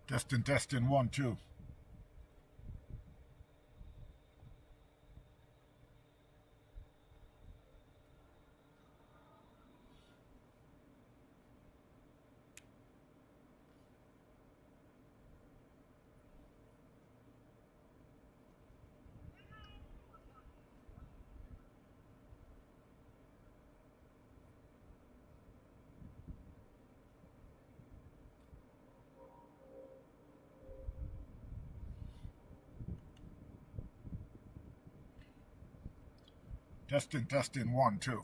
Testing, testing, 1, 2. Testing, testing, 1, 2.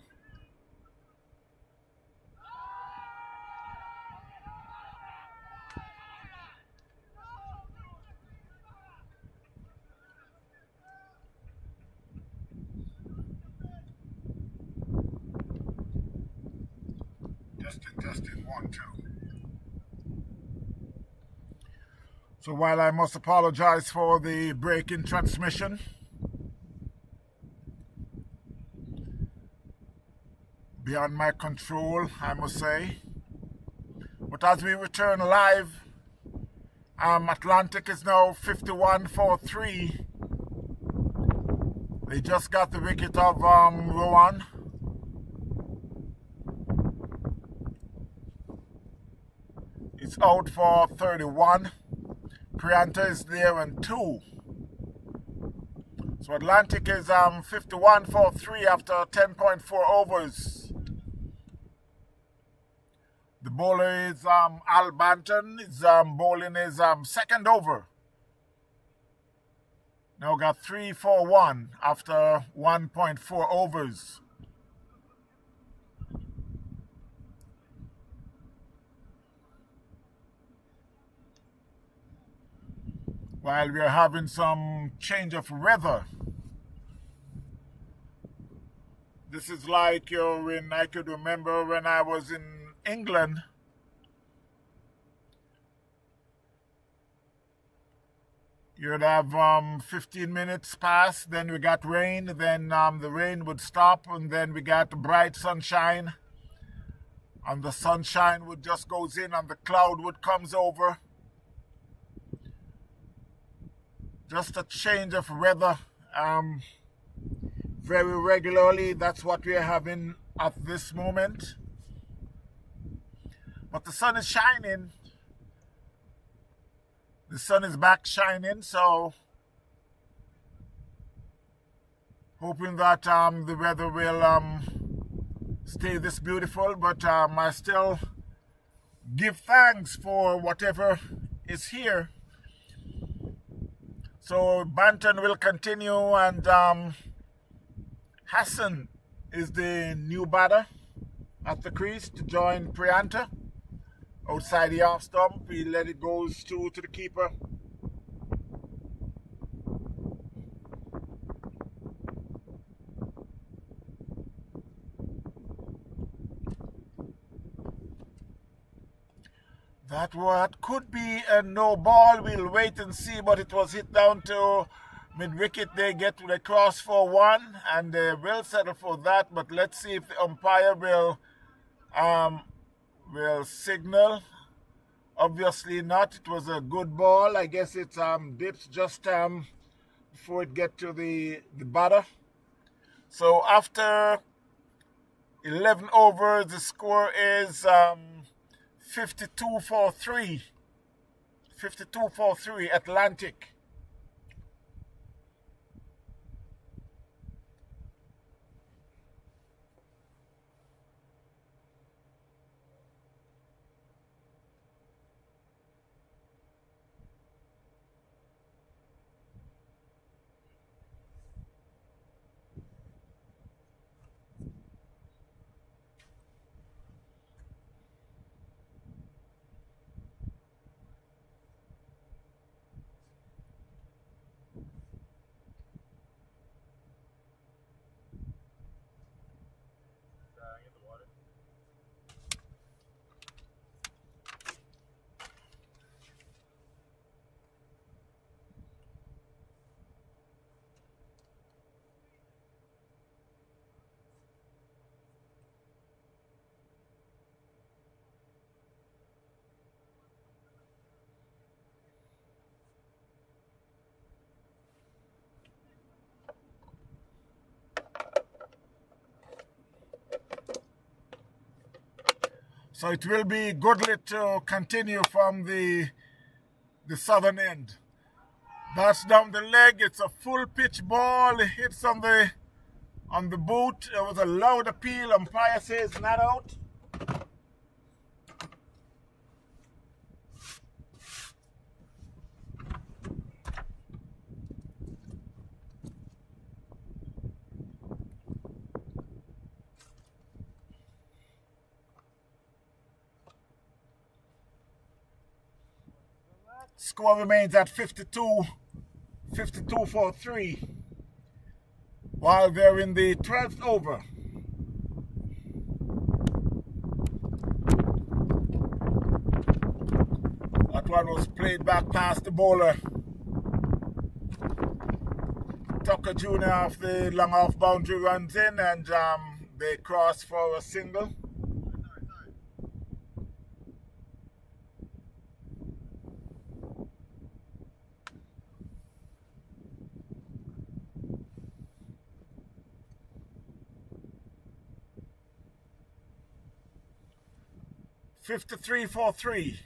Testing, testing, 1, 2. So while I must apologize for the break in transmission, beyond my control, I must say. But as we return live, Atlantic is now 51-43. They just got the wicket of Rowan. It's out for 31. Prianta is there and 2. So Atlantic is 51-43 after 10.4 overs. The bowler is Al Banton. Is bowling his second over. Now got 3-4-1 after 1.4 overs. While we are having some change of weather. This is like when I could remember when I was in England. You'd have 15 minutes pass, then we got rain, then the rain would stop, and then we got bright sunshine. And the sunshine would just goes in and the cloud would comes over. Just a change of weather very regularly. That's what we're having at this moment. But the sun is shining. The sun is back shining, so hoping that the weather will stay this beautiful. But I still give thanks for whatever is here. So Banton will continue, and Hassan is the new batter at the crease to join Prianta. Outside the off stump, he let it go to the keeper. That what could be a no ball. We'll wait and see, but it was hit down to mid-wicket. They get to the cross for 1, and they will settle for that. But let's see if the umpire will signal. Obviously not. It was a good ball. I guess it dips just before it get to the batter. So after 11 overs, the score is 52-43. 52-43 Atlantic. So it will be goodly to continue from the southern end. That's down the leg. It's a full pitch ball. It hits on the boot. It was a loud appeal. Umpire says not out. Score remains at 52 for 3 while they're in the 12th over. That one was played back past the bowler. Tucker Jr. off the long off boundary runs in, and they cross for a single. $53 for 3.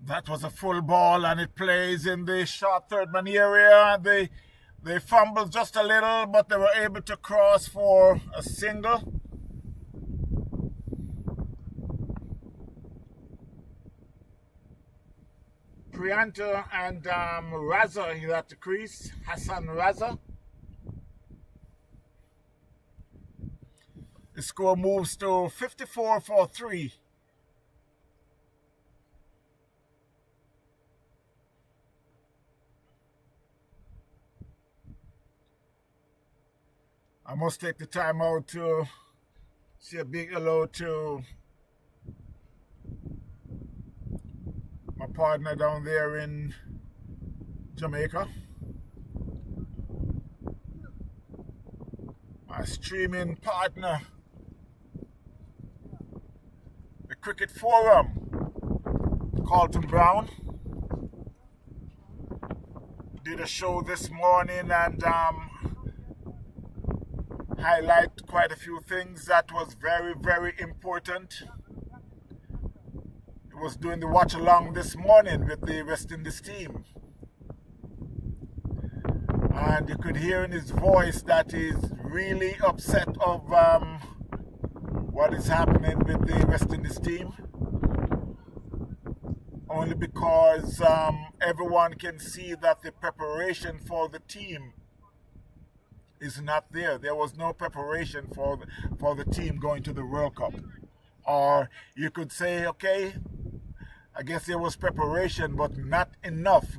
That was a full ball, and it plays in the short third man area. They fumbled just a little, but they were able to cross for a single. Priyanto and Raza is at the crease. Hassan Raza. The score moves to 54 for 3. I must take the time out to say a big hello to my partner down there in Jamaica. My streaming partner, the Cricket Forum, Carlton Brown, did a show this morning and highlight quite a few things that was very, very important. He was doing the watch along this morning with the West Indies team. And you could hear in his voice that he's really upset of what is happening with the West Indies team. Only because everyone can see that the preparation for the team is not there. There was no preparation for the team going to the World Cup. Or you could say, okay, I guess there was preparation, but not enough.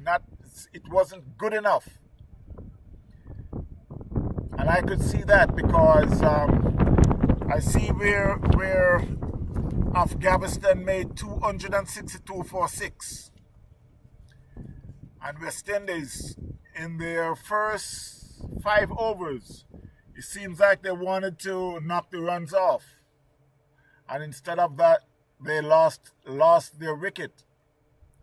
It wasn't good enough. And I could see that because I see where Afghanistan made 262 for 6. And West Indies, in their first 5 overs, it seems like they wanted to knock the runs off. And instead of that, they lost their wicket,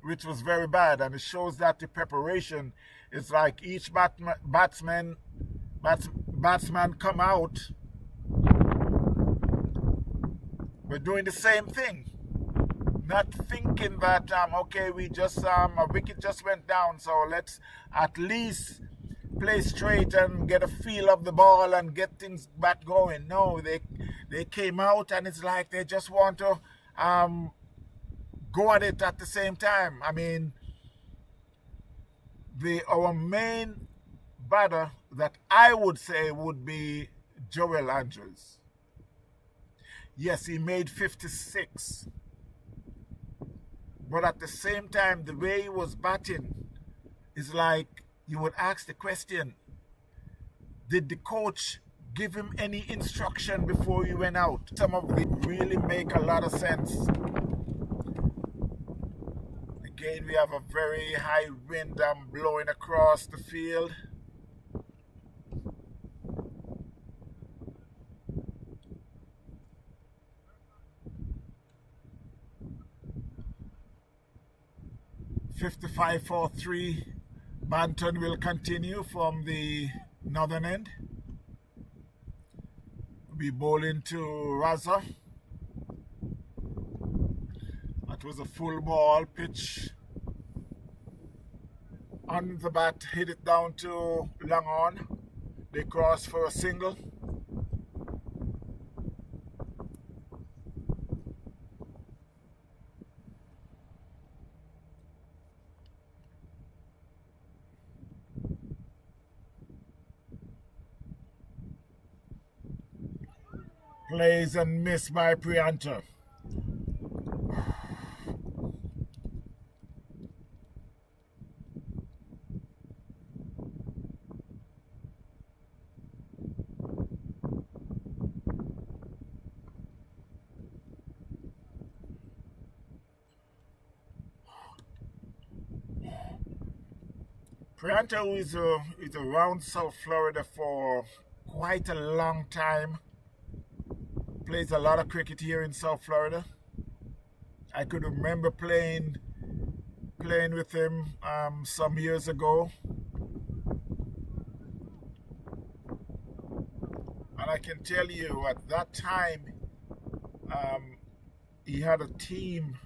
which was very bad. And it shows that the preparation is like each batsman come out, we're doing the same thing, not thinking that okay, we just a wicket just went down, so let's at least play straight and get a feel of the ball and get things back going. No, they came out and it's like they just want to go at it at the same time. I mean, our main batter that I would say would be Joel Andrews. Yes, he made 56. But at the same time, the way he was batting is like you would ask the question, did the coach give him any instruction before he went out? Some of them really make a lot of sense. Again, we have a very high wind blowing across the field. $55 for 3. Banton will continue from the northern end. be bowling to Raza. That was a full ball pitch. On the bat, hit it down to long on. They crossed for a single. Plays and miss by Prianta. Prianta is around South Florida for quite a long time. Plays a lot of cricket here in South Florida. I could remember playing with him some years ago. And I can tell you at that time, he had a team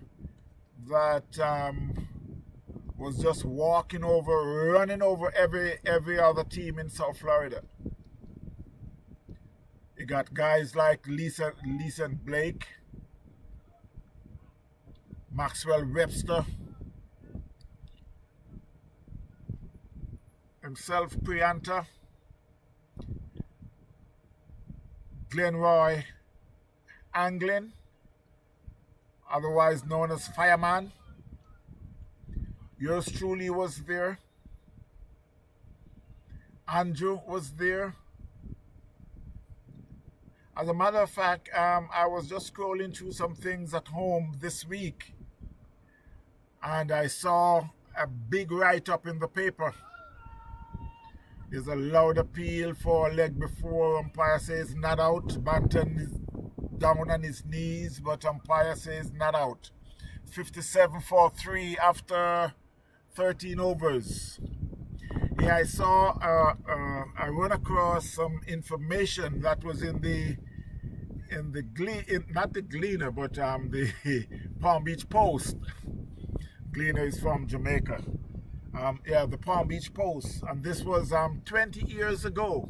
that was just running over every other team in South Florida. You got guys like Lisa and Blake, Maxwell Webster, himself Prianta, Glenroy Anglin, otherwise known as Fireman. Yours truly was there. Andrew was there. As a matter of fact, I was just scrolling through some things at home this week, and I saw a big write-up in the paper. There's a loud appeal for a leg before. Umpire says not out. Banton is down on his knees, but umpire says not out. 57 for 3 after 13 overs. Yeah, I saw, I run across some information that was in the not the Gleaner, but the Palm Beach Post. Gleaner is from Jamaica. Yeah, the Palm Beach Post, and this was 20 years ago.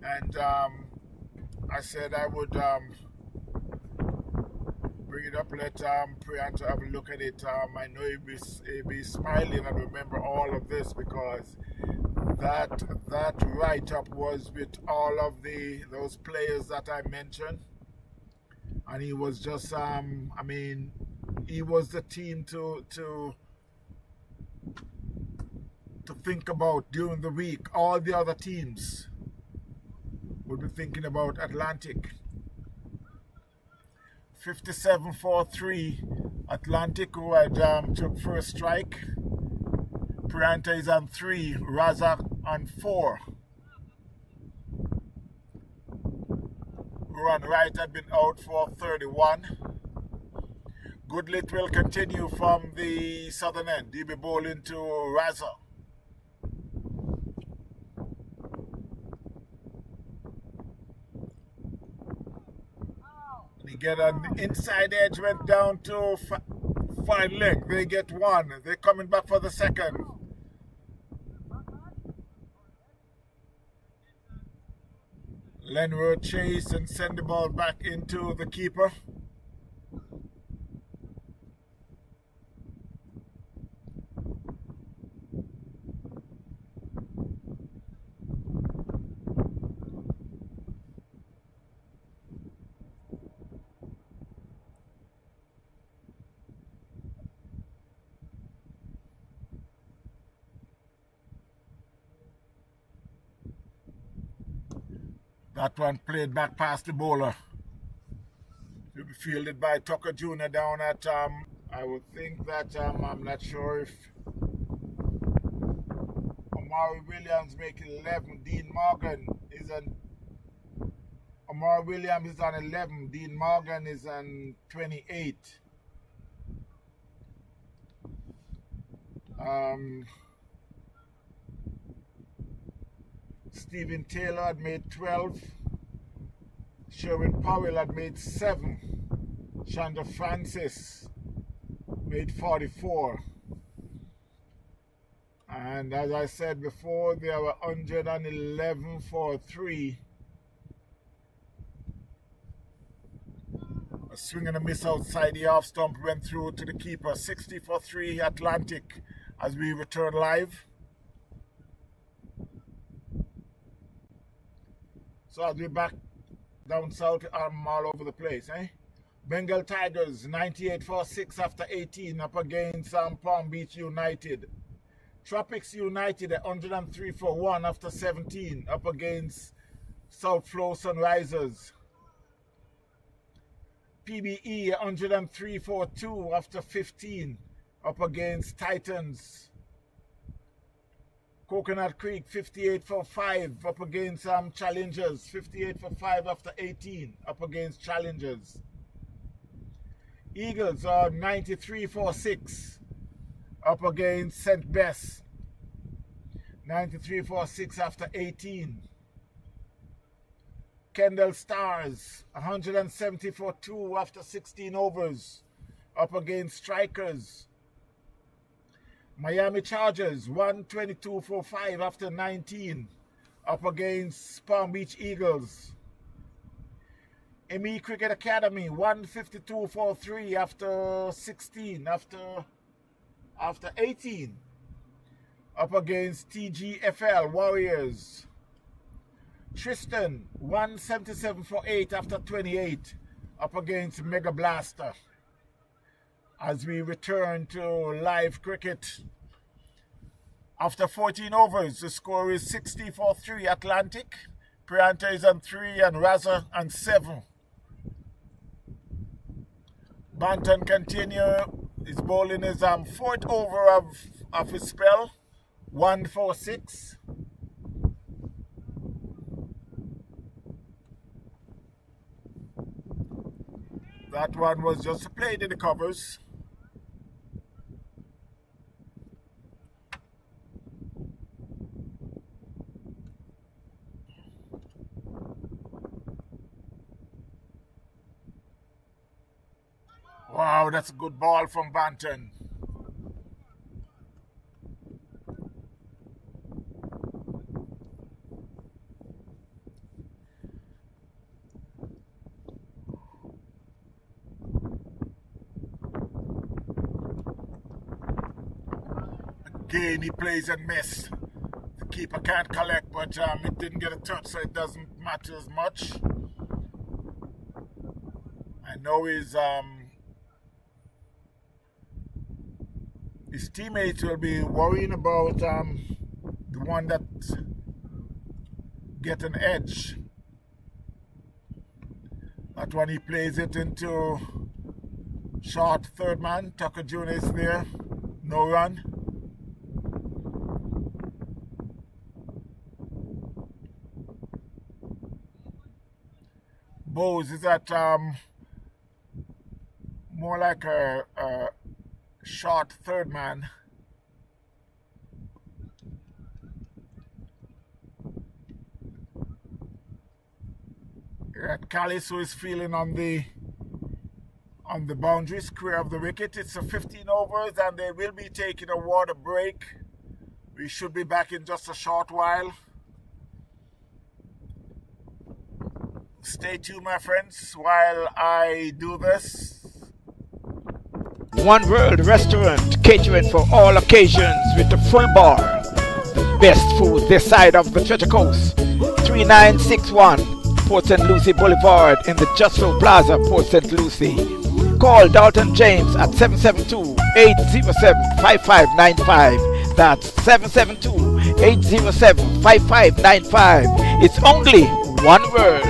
And I said I would bring it up, let Prianta have a look at it. I know he'll be smiling and remember all of this, because that write-up was with all of those players that I mentioned, and he was just I mean, he was the team to think about during the week. All the other teams would be thinking about Atlantic. 57 for 3, Atlantic, who had took first strike. Prianta is on 3, Razak on 4. Ron Wright had been out for 31. Goodlit will continue from the southern end. He'll be bowling to Raza. He get an inside edge, went down to fine leg. They get 1. They're coming back for the second. Lenroad chase and send the ball back into the keeper. That one played back past the bowler. Will be fielded by Tucker Jr. down at, I would think that, I'm not sure if Omari Williams making 11. Dean Morgan is on, Omari Williams is on 11. Dean Morgan is on 28. Stephen Taylor had made 12. Sherwin Powell had made 7. Chandra Francis made 44. And as I said before, there were 111 for 3. A swing and a miss outside the off stump went through to the keeper. 60 for 3 Atlantic as we return live. So as we're back down south, I'm all over the place, eh? Bengal Tigers 98 for 6 after 18 up against Palm Beach United. Tropics United 103 for 1 after 17 up against South Flow Sunrisers. PBE 103 for 2 after 15 up against Titans. Coconut Creek 58 for 5 up against Challengers. 58 for 5 after 18 up against Challengers. Eagles are 93 for 6 up against St. Bess. 93 for 6 after 18. Kendall Stars 170 for 2 after 16 overs up against Strikers. Miami Chargers 122 for 5 after 19 up against Palm Beach Eagles. ME Cricket Academy 152 for 3 after 16 after 18 up against TGFL Warriors. Tristan 177 for 8 after 28 up against Mega Blaster. As we return to live cricket, after 14 overs, the score is 60 for 3 Atlantic. Prianta is on 3 and Raza on 7. Banton continue. His bowling is 4th over of his spell. 1 for 6. That one was just played in the covers. Wow, that's a good ball from Banton. Again, he plays and miss. The keeper can't collect, but it didn't get a touch, so it doesn't matter as much. I know his teammates will be worrying about the one that get an edge. That one he plays it into short third man. Tucker Jr. is there. No run. Bowes is at more like a short third man. At Callis, who is feeling on the boundary square of the wicket. It's a 15 overs and they will be taking a water break. We should be back in just a short while. Stay tuned, my friends, while I do this. One World Restaurant, catering for all occasions with a full bar. The best food this side of the Treasure Coast. 3961 Port St. Lucie Boulevard in the Justro Plaza, Port St. Lucie. Call Dalton James at 772-807-5595. That's 772-807-5595. It's only One World.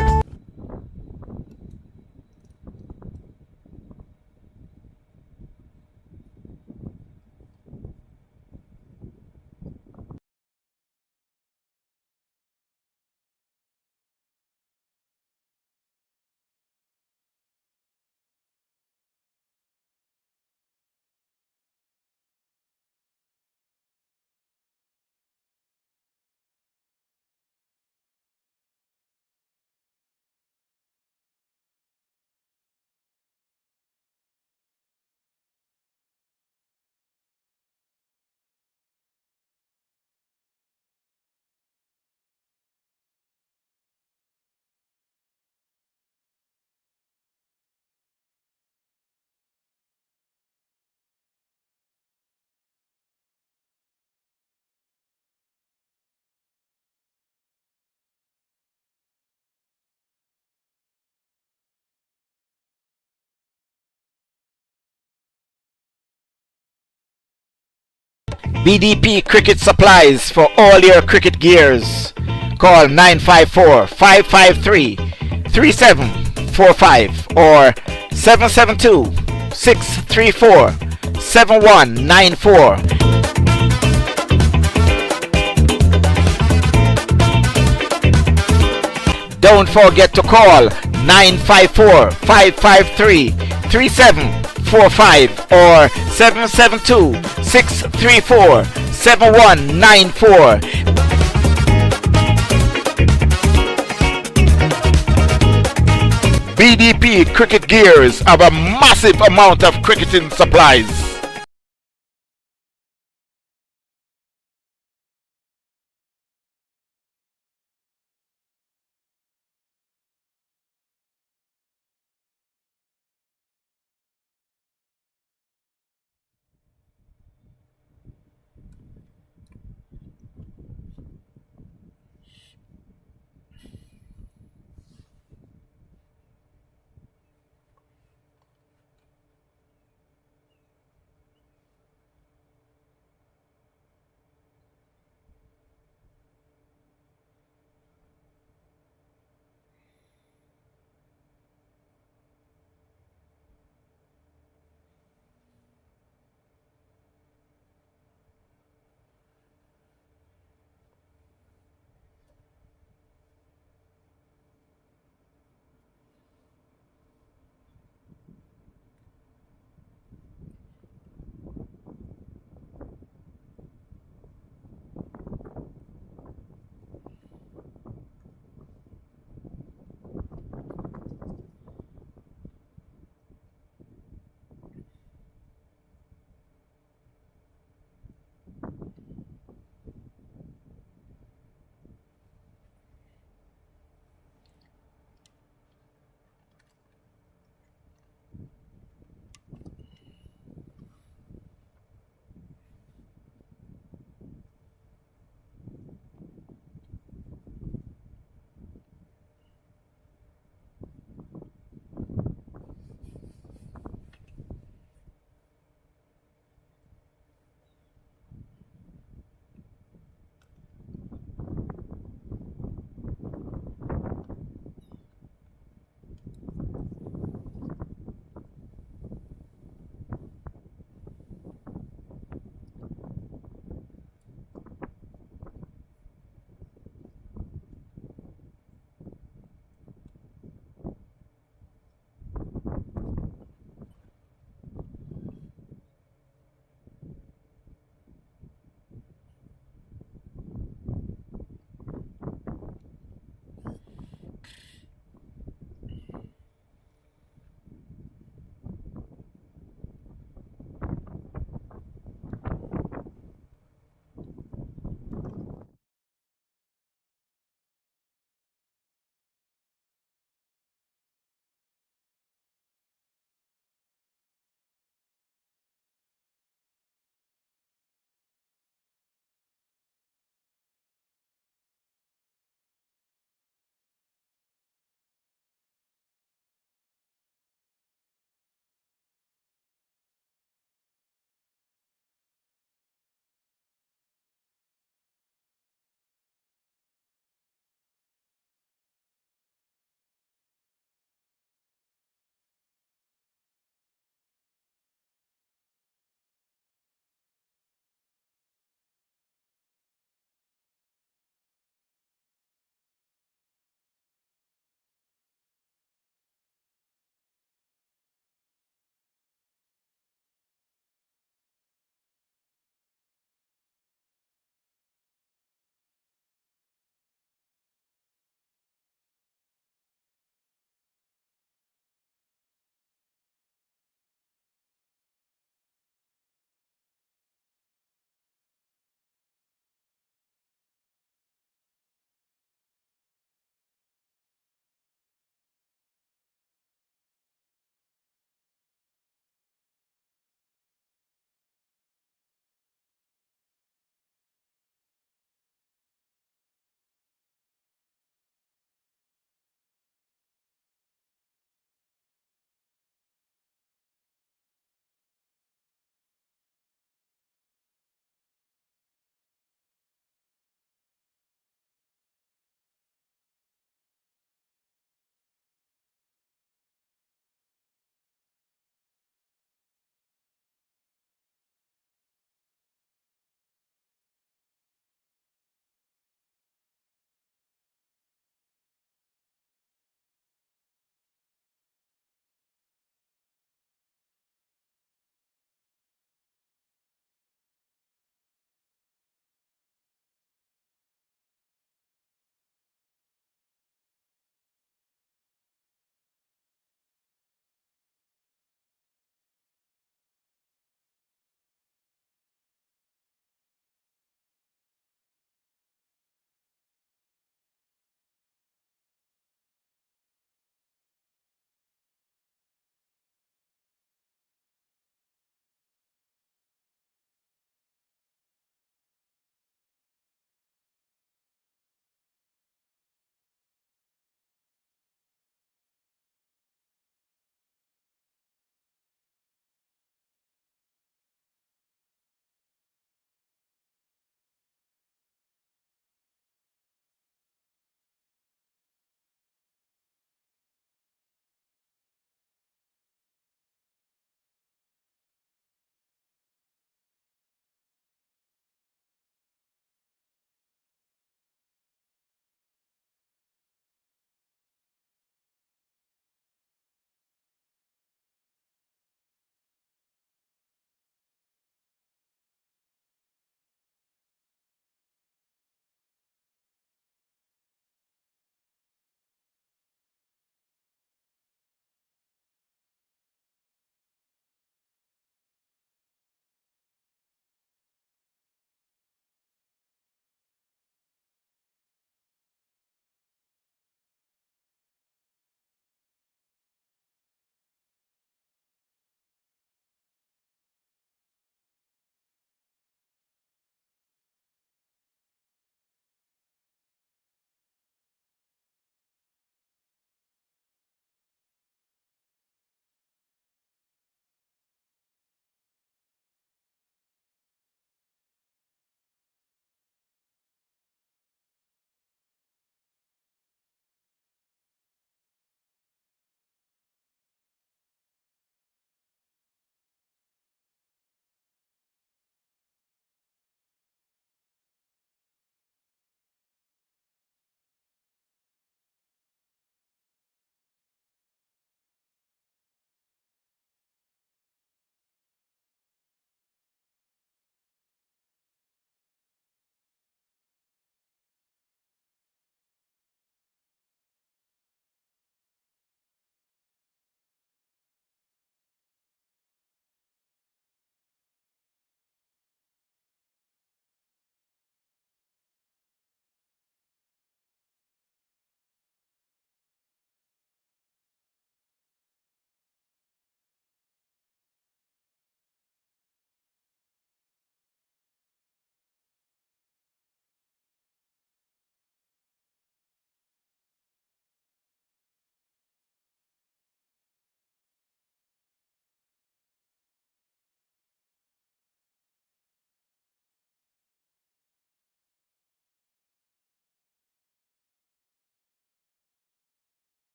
BDP Cricket Supplies for all your cricket gears. Call 954-553-3745 or 772-634-7194. Don't forget to call 954-553-3745 or 772-634-7194. BDP Cricket Gears have a massive amount of cricketing supplies.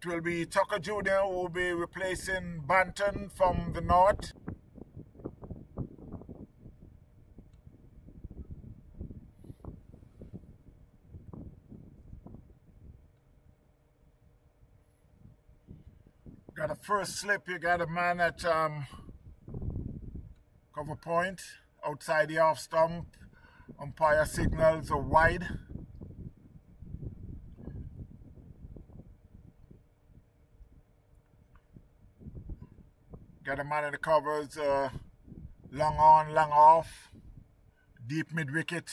It will be Tucker Jr. who will be replacing Banton from the north. Got a first slip. You got a man at cover point outside the off stump. Umpire signals a wide. Got a man in the covers, long on, long off, deep mid wicket.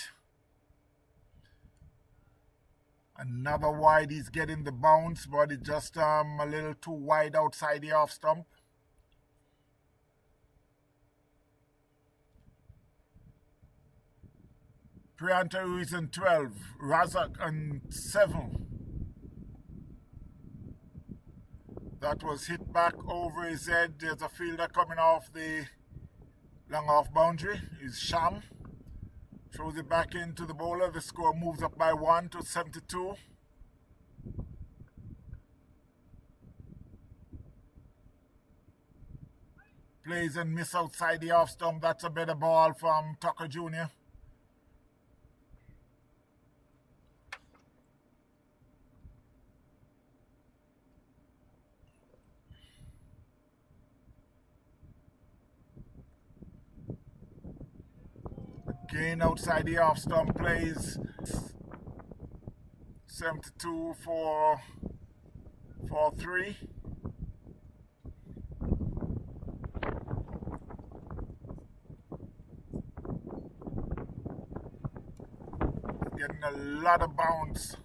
Another wide, he's getting the bounce, but it's just a little too wide outside the off stump. Prianta is in 12, Razak on 7. That was hit back over his head. There's a fielder coming off the long off boundary. Is Sham. Throws it back into the bowler. The score moves up by 1 to 72. Plays and miss outside the off stump. That's a better ball from Tucker Jr. Again outside the off stump, plays 72 for 3. Getting a lot of bounce.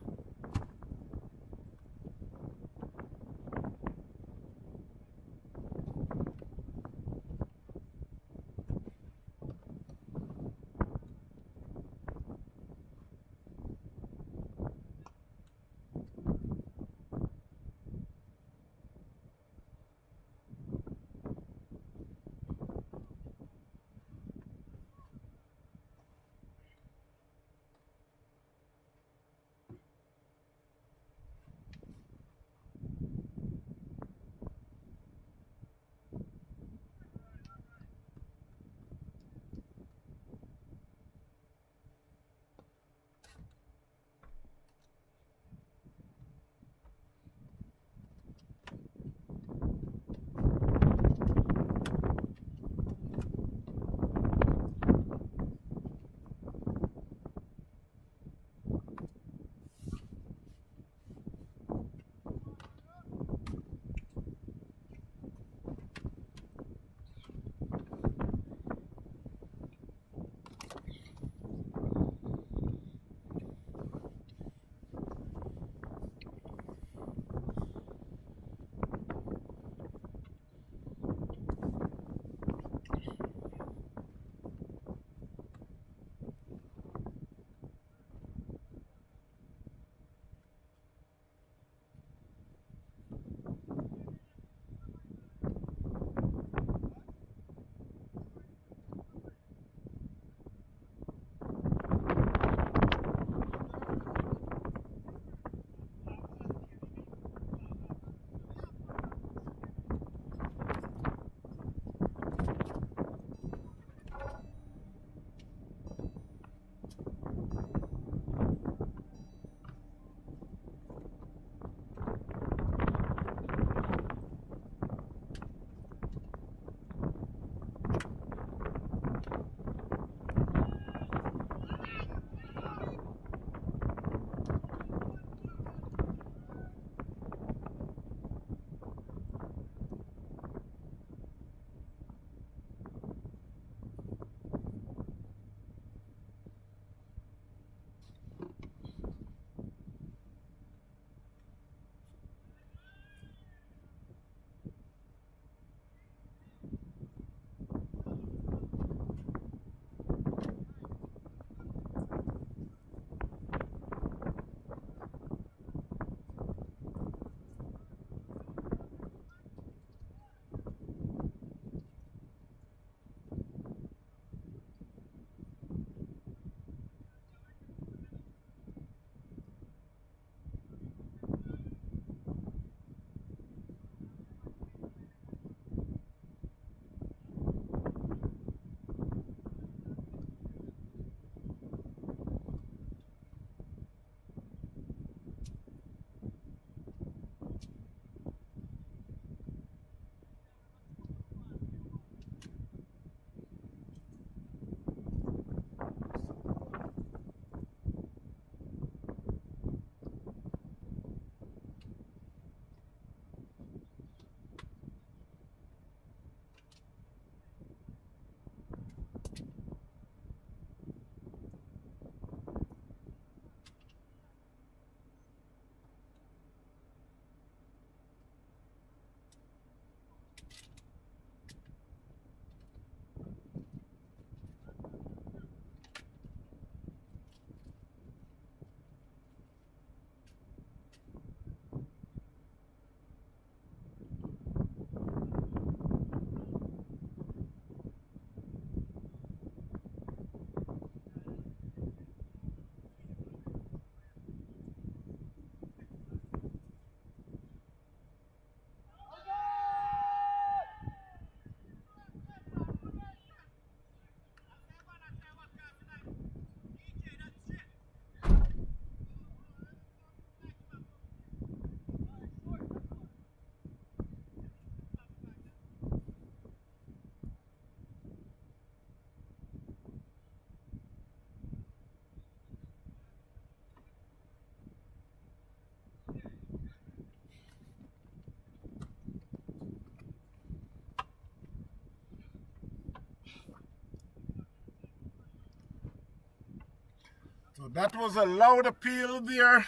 That was a loud appeal there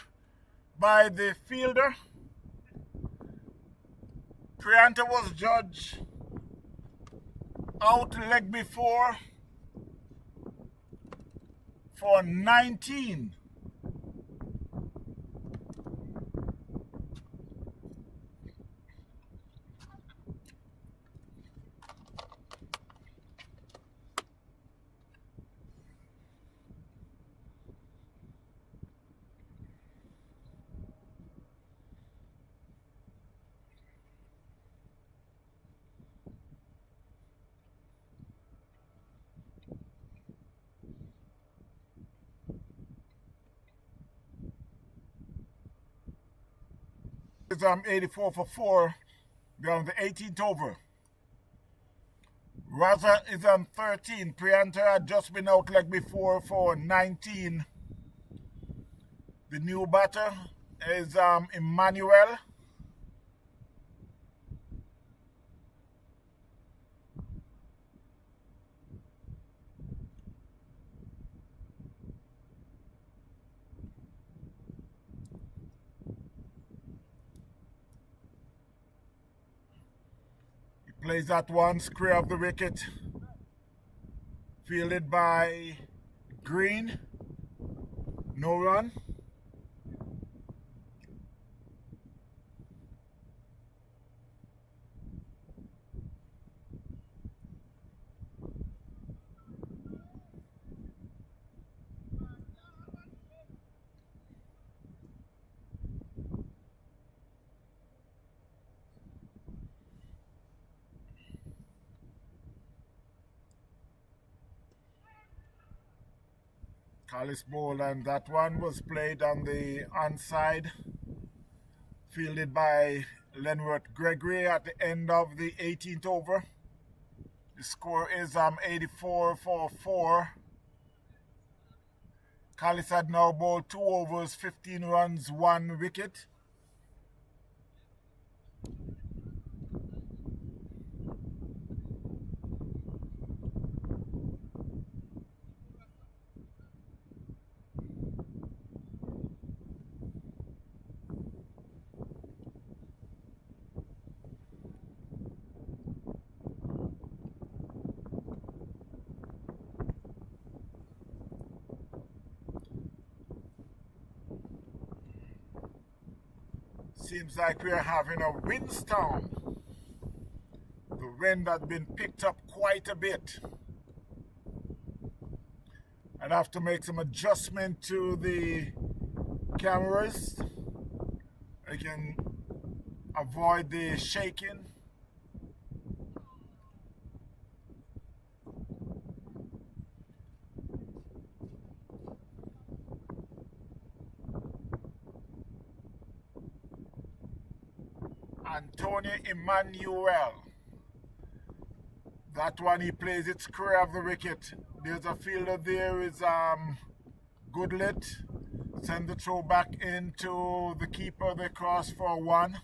by the fielder. Prianta was judged out leg before for 19. It's 84 for 4. They're on the 18th over. Raza is on 13. Prianta had just been out leg before for 19. The new batter is Emmanuel. Plays that one, square of the wicket. Fielded by Green. No run. Callis ball, and that one was played on the onside, fielded by Lenworth Gregory at the end of the 18th over. The score is 84 for 4. Callis had now bowled 2 overs, 15 runs, 1 wicket. Seems like we're having a windstorm. The wind has been picked up quite a bit. I'd have to make some adjustment to the cameras. I can avoid the shaking. Antonio Emmanuel. That one he plays it square of the wicket. There's a fielder there is Goodlet. Send the throw back into the keeper. They cross for 1.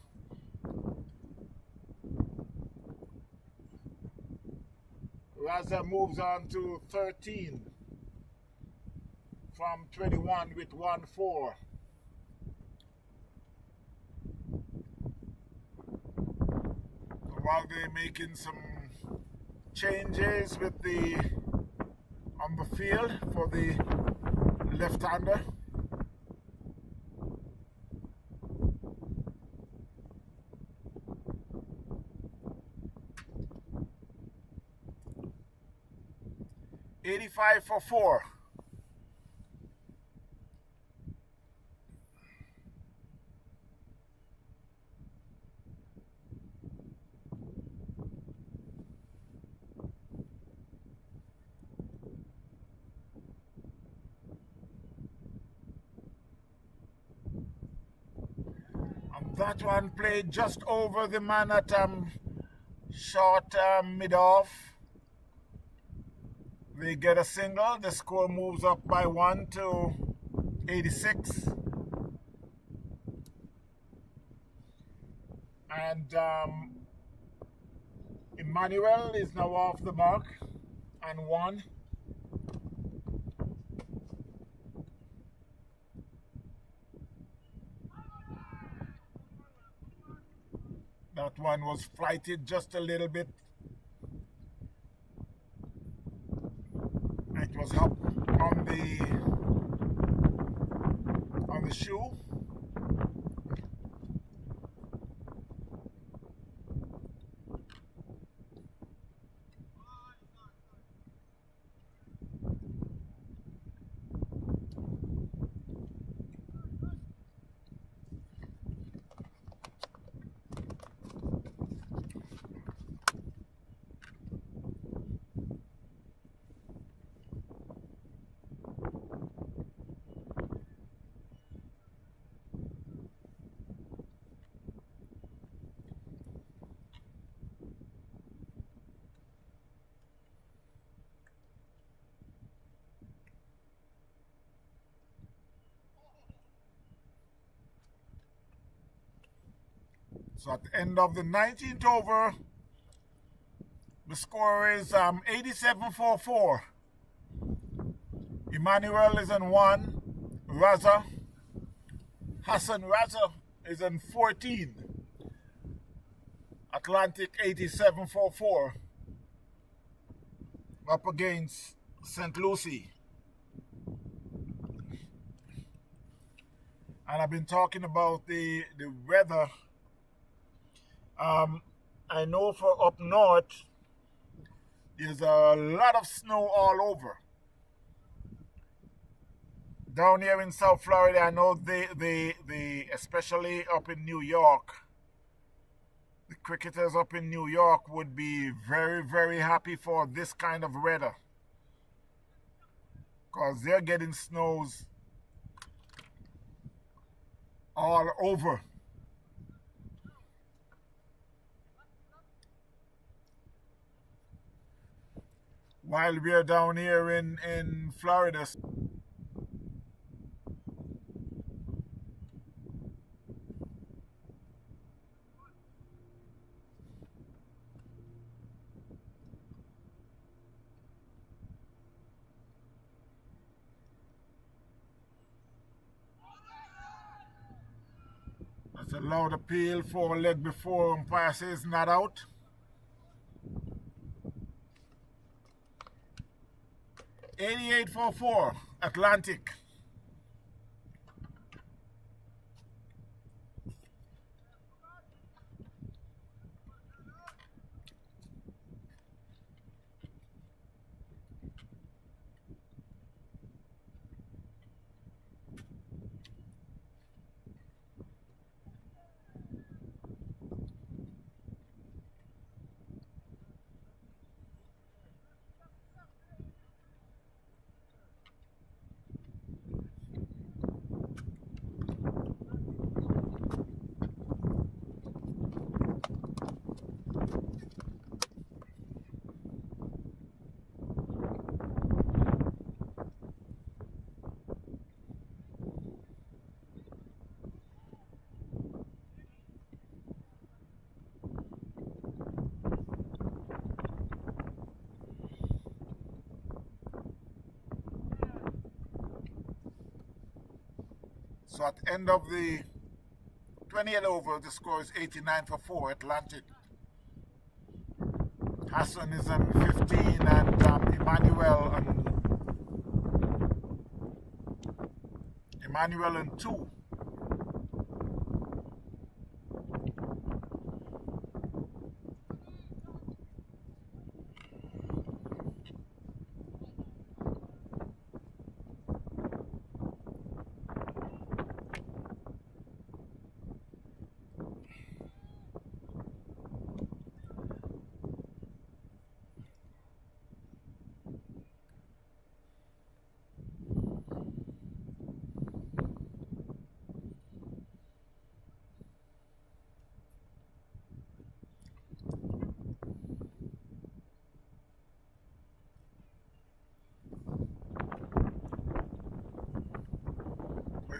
Raza moves on to 13 from 21 with 1-4. While they're making some changes with the on the field for the left-hander. $85 for 4. That one played just over the man at short mid-off. They get a single. The score moves up by 1 to 86. And Emmanuel is now off the mark and 1. That one was flighted just a little bit. It was up on the shoe. So at the end of the 19th over, the score is 87-44. Emmanuel is in 1. Hassan Raza is in 14. Atlantic 87-44. Up against St. Lucie. And I've been talking about the weather. I know for up north, there's a lot of snow all over. Down here in South Florida, I know they especially up in New York, the cricketers up in New York would be very, very happy for this kind of weather. Because they're getting snows all over. While we're down here in Florida. That's a loud appeal for a leg before umpire says not out. $88-44 Atlantic. So at the end of the 28 over, the score is 89-4 Atlantic. Hassan is on 15 and Emmanuel on 2.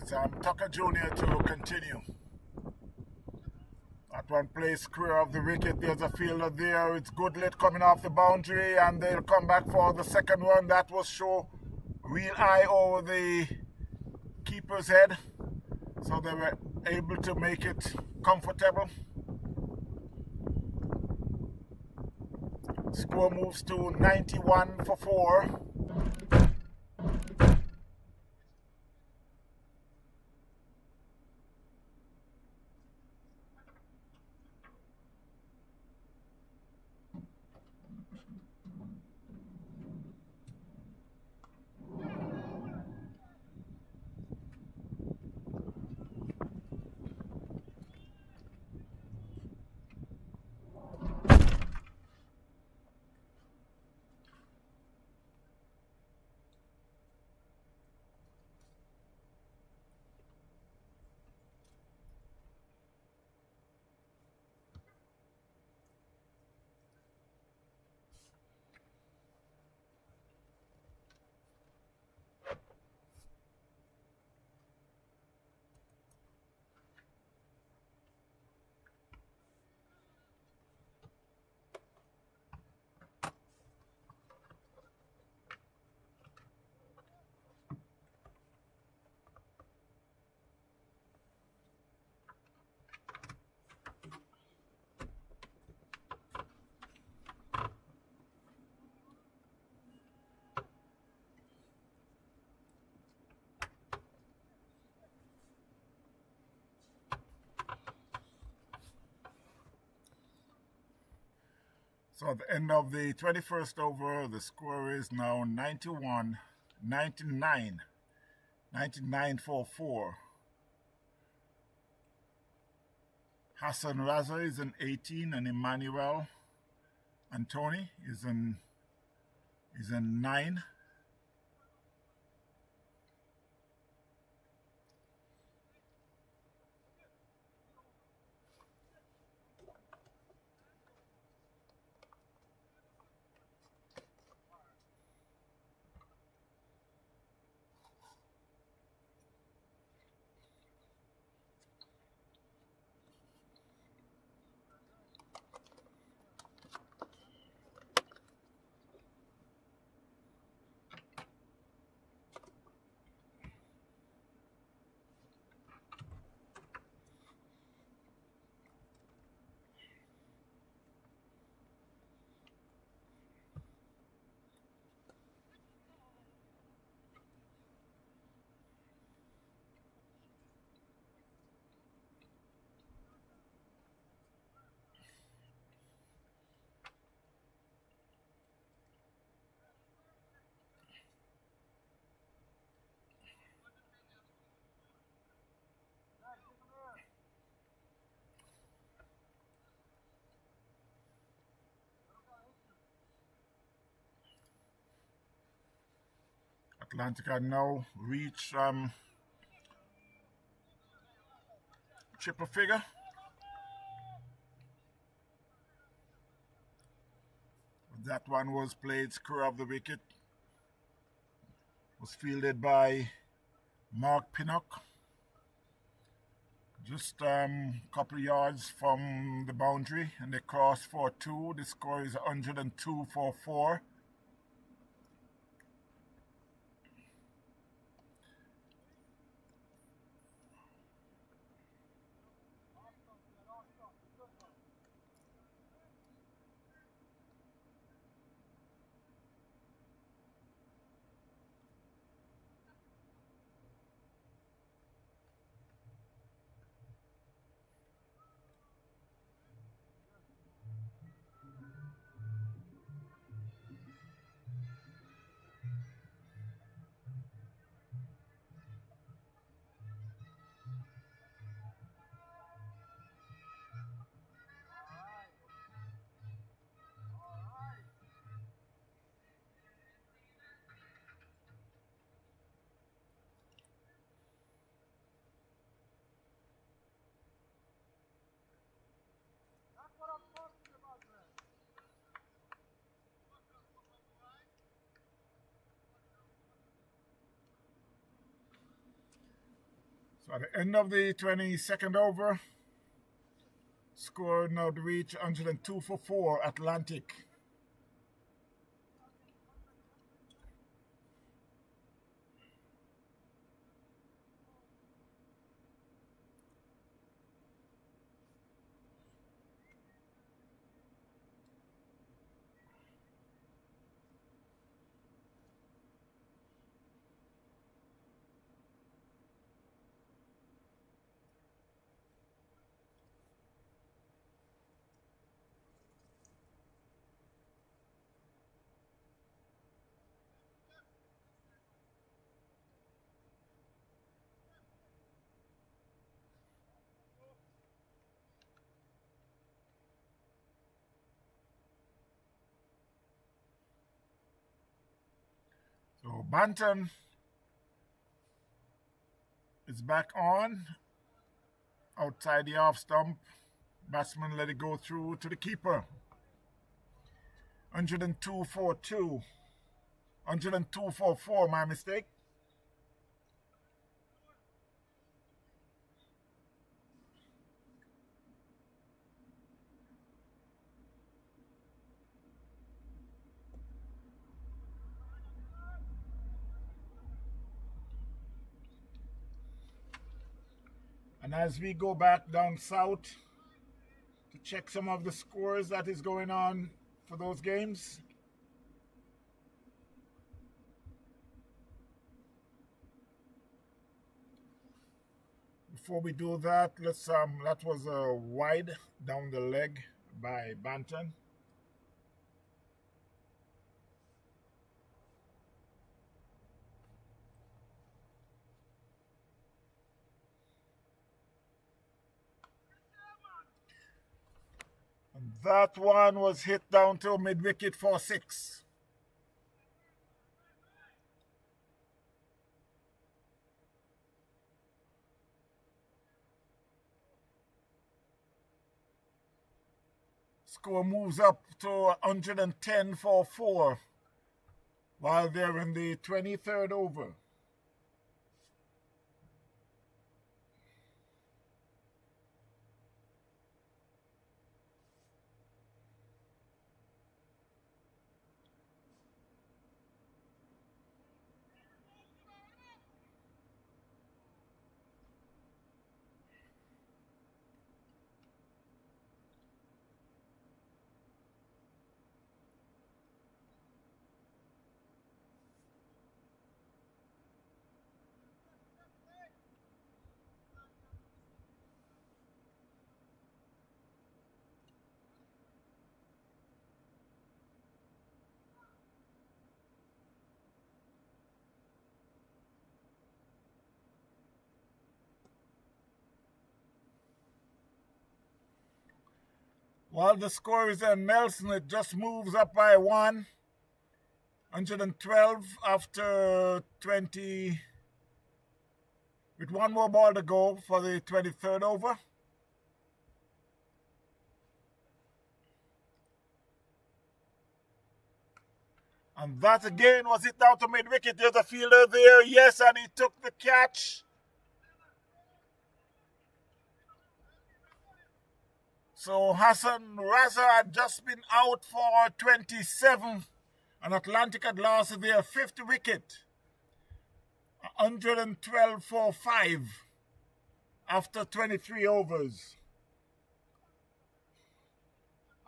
It's Tucker Jr. to continue. At one place, clear of the wicket, there's a fielder there. It's Goodlet coming off the boundary, and they'll come back for the second one. That was show real eye over the keeper's head, so they were able to make it comfortable. Score moves to 91 for 4. So at the end of the 21st over, the score is now 91, 99, 99 for 4. Hassan Raza is in 18 and Emmanuel Antoni is in 9. Atlantica now reach triple figure. That one was played square of the wicket. Was fielded by Mark Pinnock. Just a couple of yards from the boundary, and they cross for 2. The score is 102 for 4. So at the end of the 22nd over, score now to reach 102 for 4, Atlantic. So Banton is back on. Outside the off stump. Batsman let it go through to the keeper. 102.42. 102.44, my mistake. And as we go back down south to check some of the scores that is going on for those games. Before we do that, that was a wide down the leg by Banton. And that one was hit down to mid-wicket for 6. Score moves up to 110 for 4 while they're in the 23rd over. While the score is on Nelson, it just moves up by 1. 112 after 20, with one more ball to go for the 23rd over. And that again was hit down to mid-wicket. There's a fielder there, yes, and he took the catch. So Hassan Raza had just been out for 27, and Atlantic had lost their 5th wicket. 112 for 5 after 23 overs.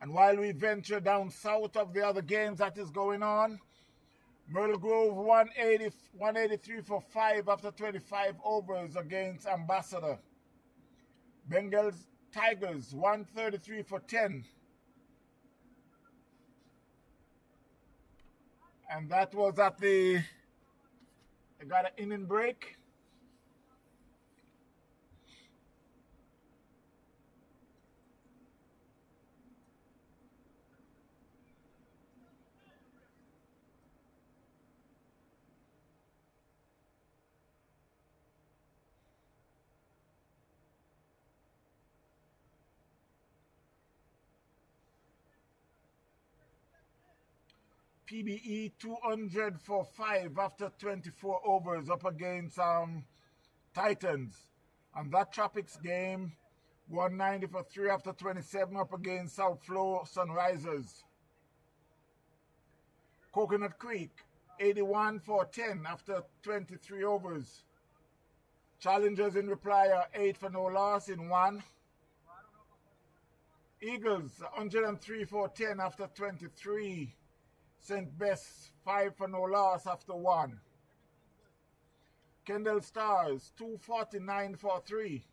And while we venture down south of the other games that is going on, Myrtle Grove 183 for 5 after 25 overs against Ambassador. Bengals Tigers 133 for 10. And that was at they got an inning break. PBE 200 for 5 after 24 overs up against Titans. And that Tropics game, 190 for 3 after 27 up against South Flow Sunrisers. Coconut Creek, 81 for 10 after 23 overs. Challengers in reply are 8 for no loss in 1. Eagles, 103 for 10 after 23. St. Bess 5 for no loss after 1. Kendall Stars 249 for 3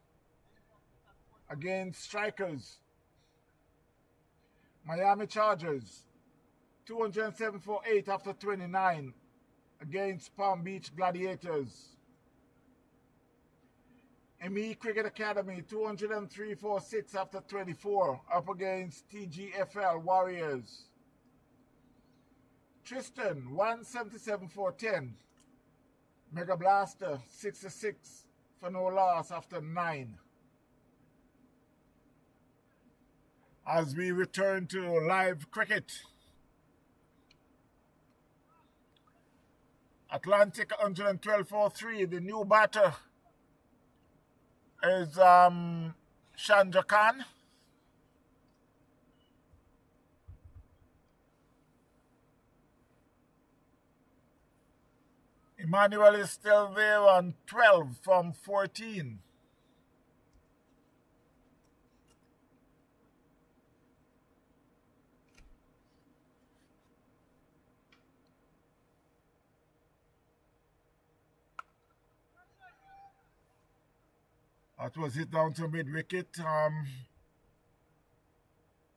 against Strikers. Miami Chargers 207 for 8 after 29 against Palm Beach Gladiators. ME Cricket Academy 203 for 6 after 24 up against TGFL Warriors. Tristan 177 for 10 Mega Blaster 66 for no loss after 9. As we return to live cricket, Atlantic 112 for 3. The new batter is Chandra Khan. Emmanuel is still there on 12 from 14. That was hit down to mid wicket.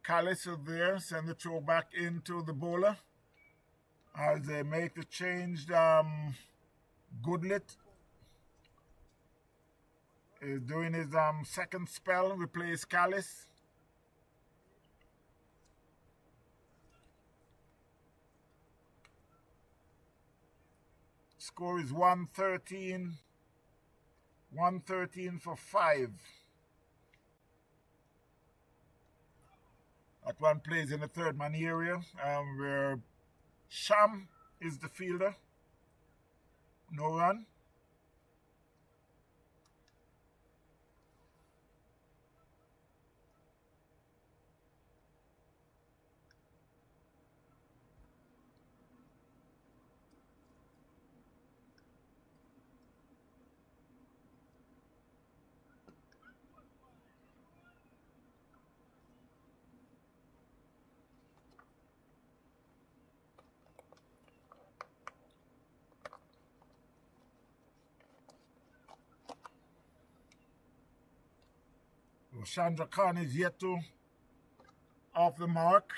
Callis is there, send the throw back into the bowler as they make the change. Goodlet is doing his second spell, replace Callis. Score is 113. 113 for 5. That one plays in the third man area where Sham is the fielder. No run. Chandra Khan is yet to off the mark.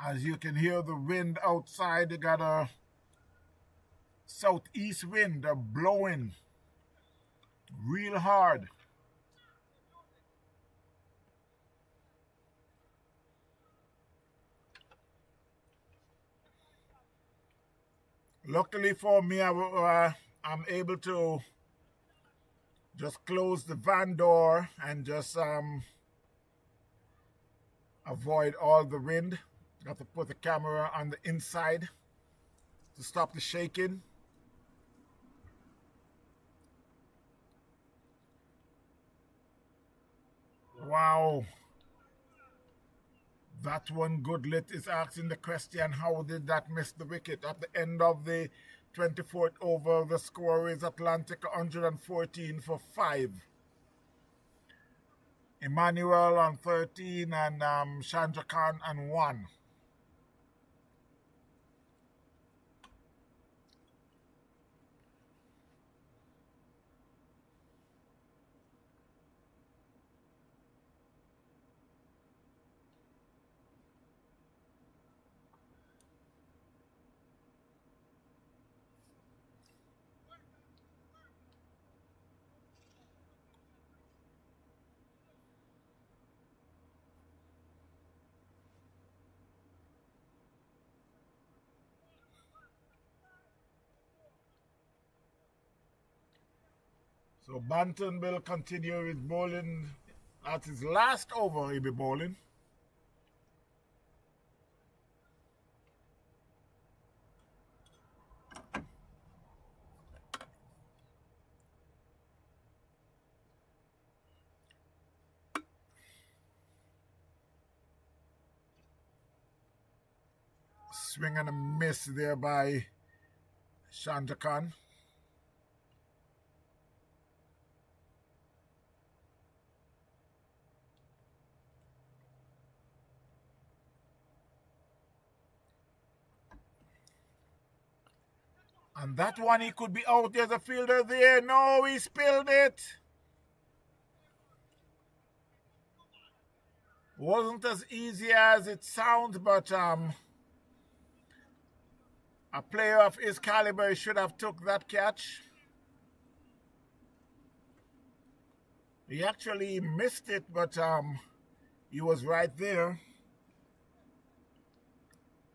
As you can hear the wind outside, they got a southeast wind blowing real hard. Luckily for me, I'm able to just close the van door and just avoid all the wind. Got to put the camera on the inside to stop the shaking. Wow. That one Goodlet is asking the question, how did that miss the wicket? At the end of the 24th over, the score is Atlantic 114 for 5. Emmanuel on 13 and Chandra Khan on 1. So Banton will continue with bowling. At his last over, he'll be bowling. Swing and a miss there by Chandra Khan. And that one, he could be out. There's a fielder there. No, he spilled it. Wasn't as easy as it sounds, but a player of his caliber should have took that catch. He actually missed it, but he was right there.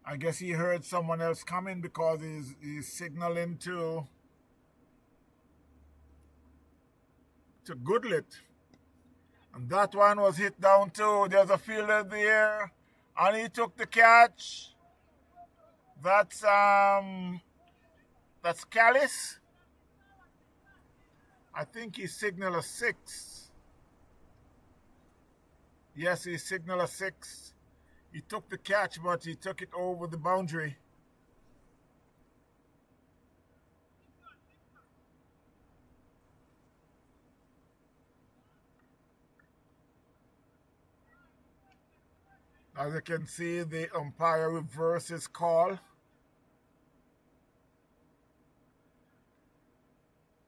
I guess he heard someone else coming because he's signaling to Goodlet. And that one was hit down too. There's a fielder there, and he took the catch. That's Callis. I think he signaled a 6. Yes, he signaled a 6. He took the catch, but he took it over the boundary. As you can see, the umpire reversed his call.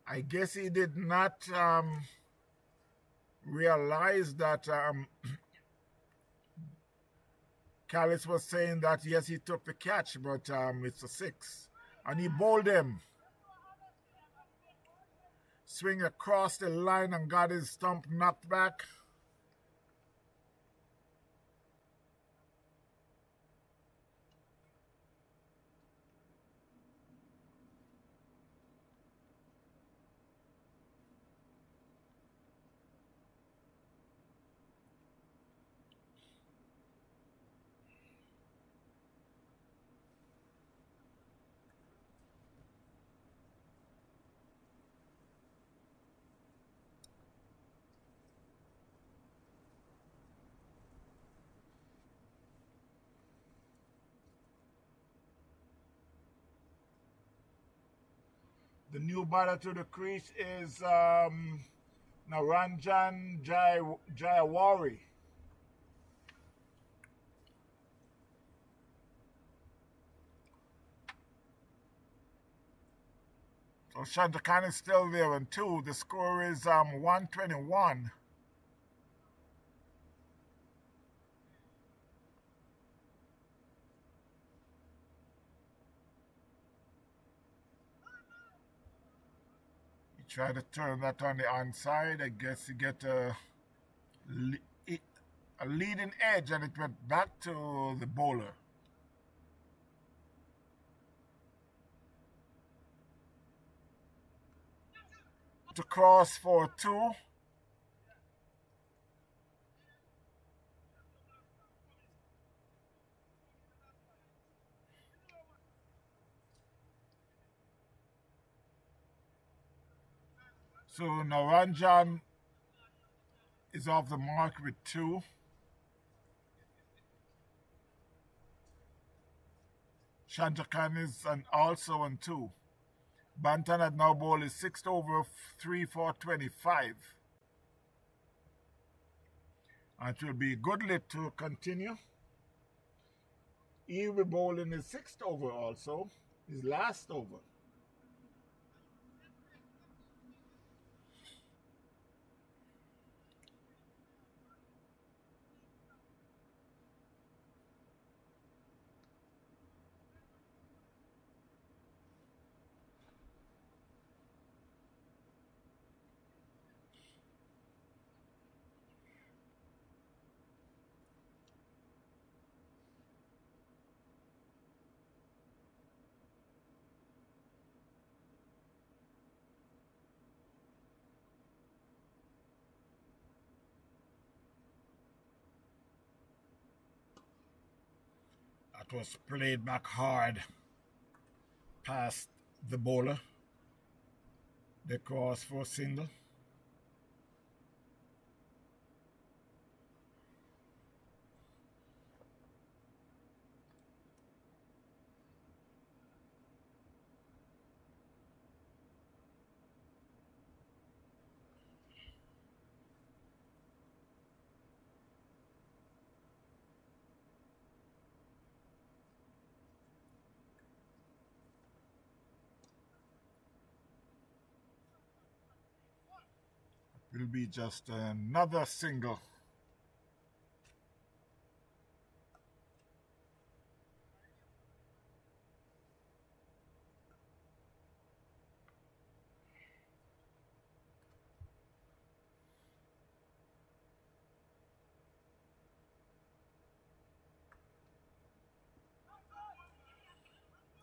I guess he did not realize that Callis was saying that, yes, he took the catch, but it's a 6. And he bowled him. Swing across the line and got his stump knocked back. The new batter to the crease is Naranjan Jayawari. So Shantakan is still there on 2. The score is 121. Try to turn that on the onside. I guess you get a leading edge, and it went back to the bowler. To cross for 2. So Naranjan is off the mark with 2. Shantakan is also on 2. Bantan had now bowled his 6th over, 3 for 25. And it will be Goodlet to continue. He will be bowling his 6th over also, his last over. That was played back hard past the bowler. They cross for a single. will be just another single.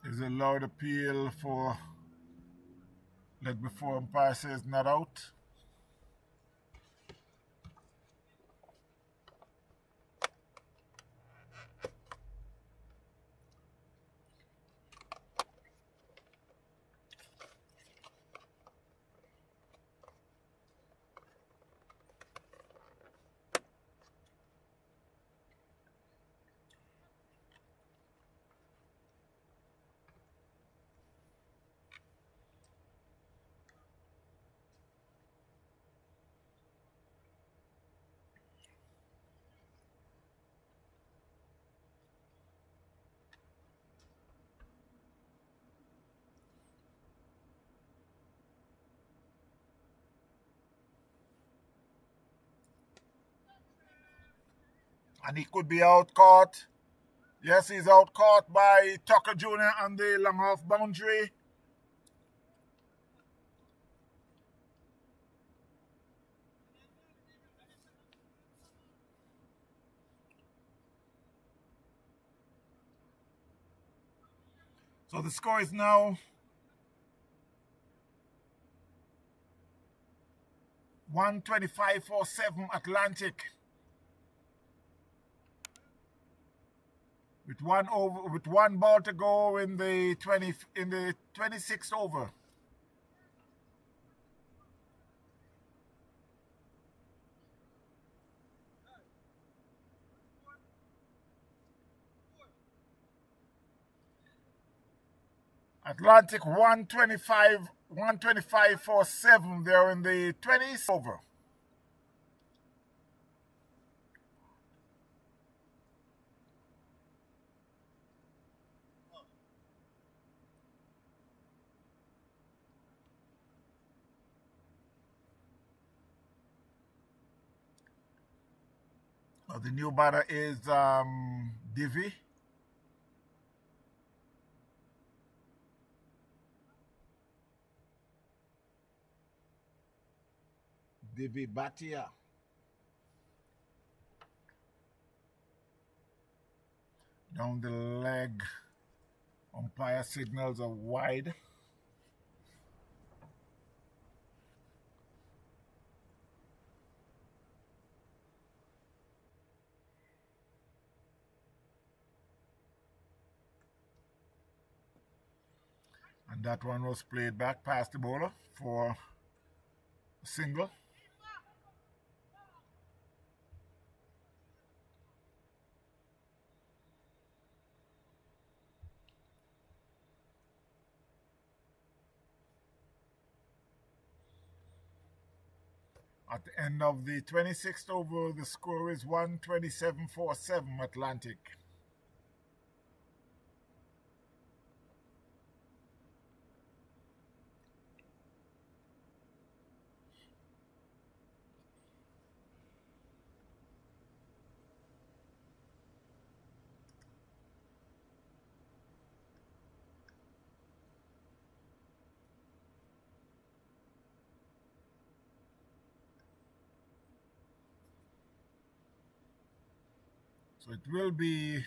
Is a loud appeal for leg before umpire says not out. And he could be out caught. Yes, he's out caught by Tucker Jr. on the long off boundary. So the score is now 125-7 Atlantic. With one ball to go in the 26th over. Atlantic 125-7. They're in the 20th over. The new batter is Divi. Divi Bhatia. Down the leg. Umpire signals are wide. And that one was played back past the bowler for a single. At the end of the 26th over, the score is 127-7 Atlantic. So it will be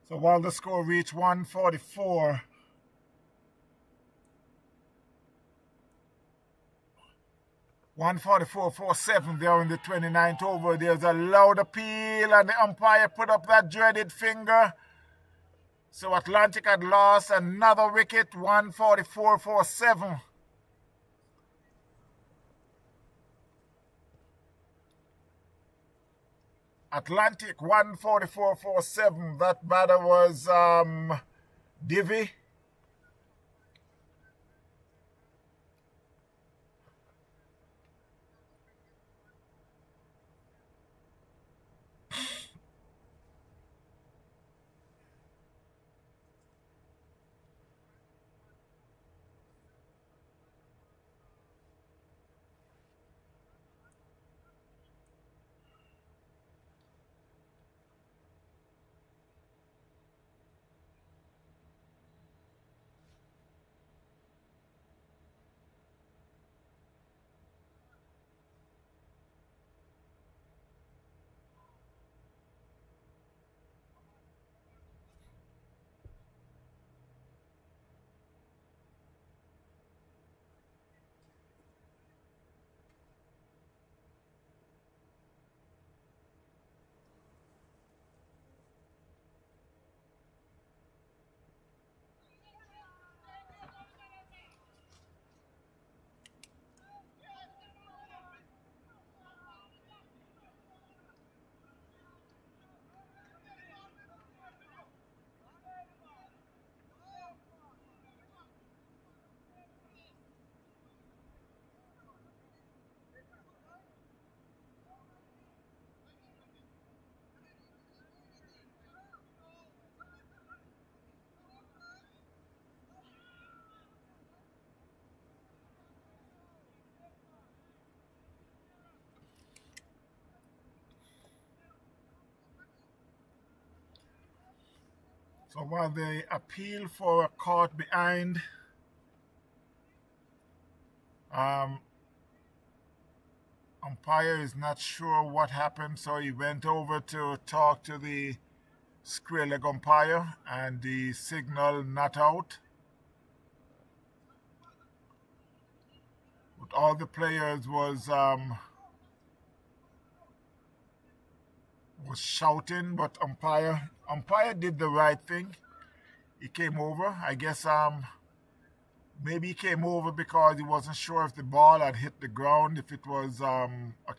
So while the score reached 144, 144-47 there in the 29th over. There's a loud appeal, and the umpire put up that dreaded finger. So Atlantic had lost another wicket, 144-47. Atlantic 144-47. That batter was Divi. So while they appeal for a caught behind, umpire is not sure what happened, so he went over to talk to the square leg umpire, and the signal not out. But all the players was shouting, but umpire did the right thing. He came over. I guess maybe he came over because he wasn't sure if the ball had hit the ground, if it was a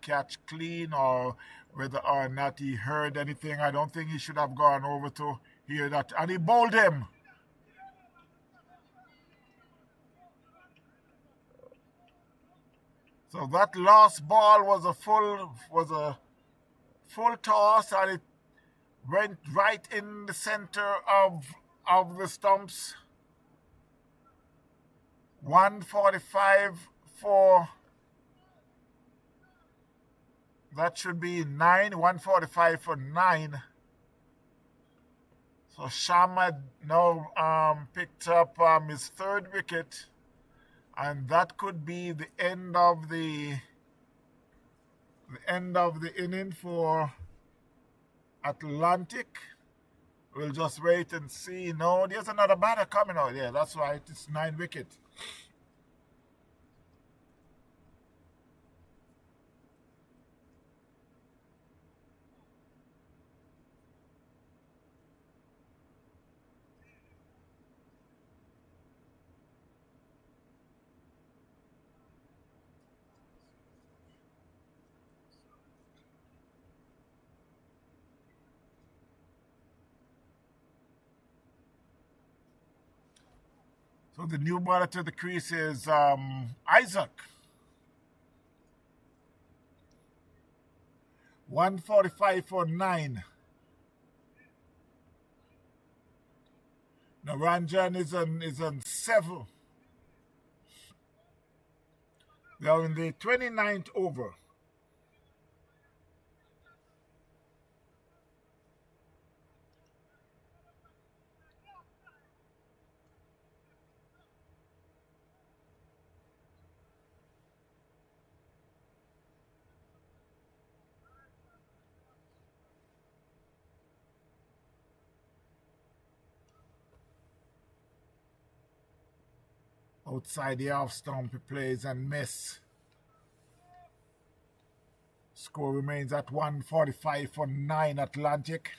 catch clean, or whether or not he heard anything. I don't think he should have gone over to hear that. And he bowled him. So that last ball was a full toss, and it went right in the center of the stumps. 145 for, that should be 9, 145 for 9. So Sharma now picked up his third wicket, and that could be the end of the inning for Atlantic. We'll just wait and see. No, there's another batter coming out. Yeah, that's right. It's 9 wicket. So the new batter to the crease is Isaac. 145 for 9. Naranjan is on 7. They are in the 29th over. Outside the off stump, he plays and miss. Score remains at 145 for 9 Atlantic.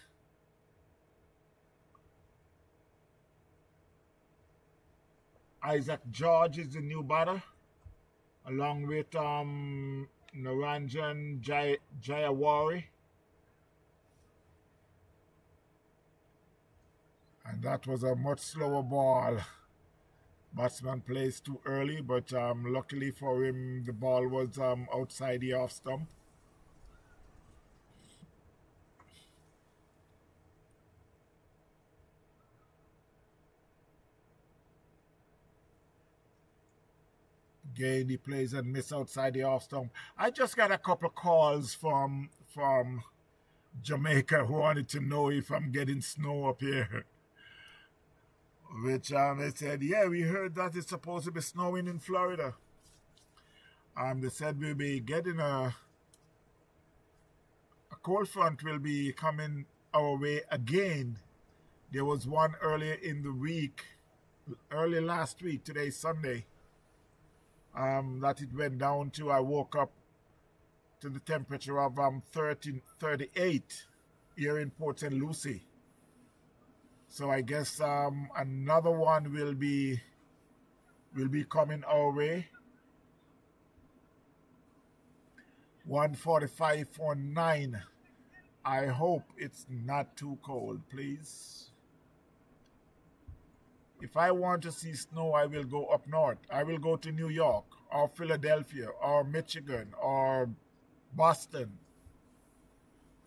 Isaac George is the new batter, along with Naranjan Jayawari. And that was a much slower ball. Batsman plays too early, but luckily for him, the ball was outside the off stump. Again, he plays and miss outside the off stump. I just got a couple calls from Jamaica who wanted to know if I'm getting snow up here. Which they said, yeah, we heard that it's supposed to be snowing in Florida. They said we'll be getting a cold front will be coming our way again. There was one earlier in the week, early last week, today's Sunday, that it went down to, I woke up to the temperature of 38 here in Port St. Lucie. So I guess another one will be coming our way. 145 for 9. I hope it's not too cold, please. If I want to see snow, I will go up north. I will go to New York or Philadelphia or Michigan or Boston.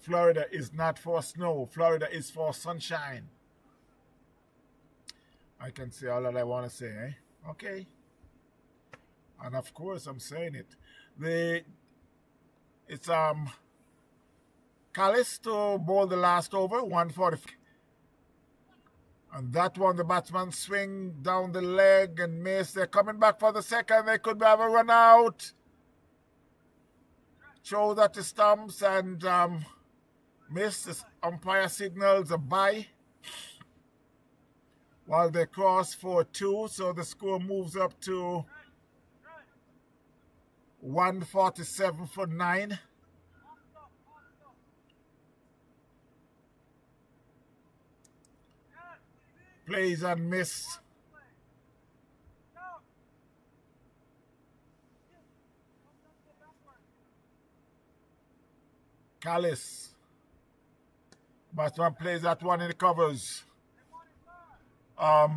Florida is not for snow. Florida is for sunshine. I can say all that I want to say, eh? Okay. And of course, I'm saying it. It's Callis to bowl the last over, 145. And that one, the batsman swing down the leg and miss. They're coming back for the second. They could have a run out. Throws at the stumps and miss. The umpire signals a bye. While they cross for 2, so the score moves up to 147 for 9. Plays and miss. Callis. Batsman plays that one in the covers. I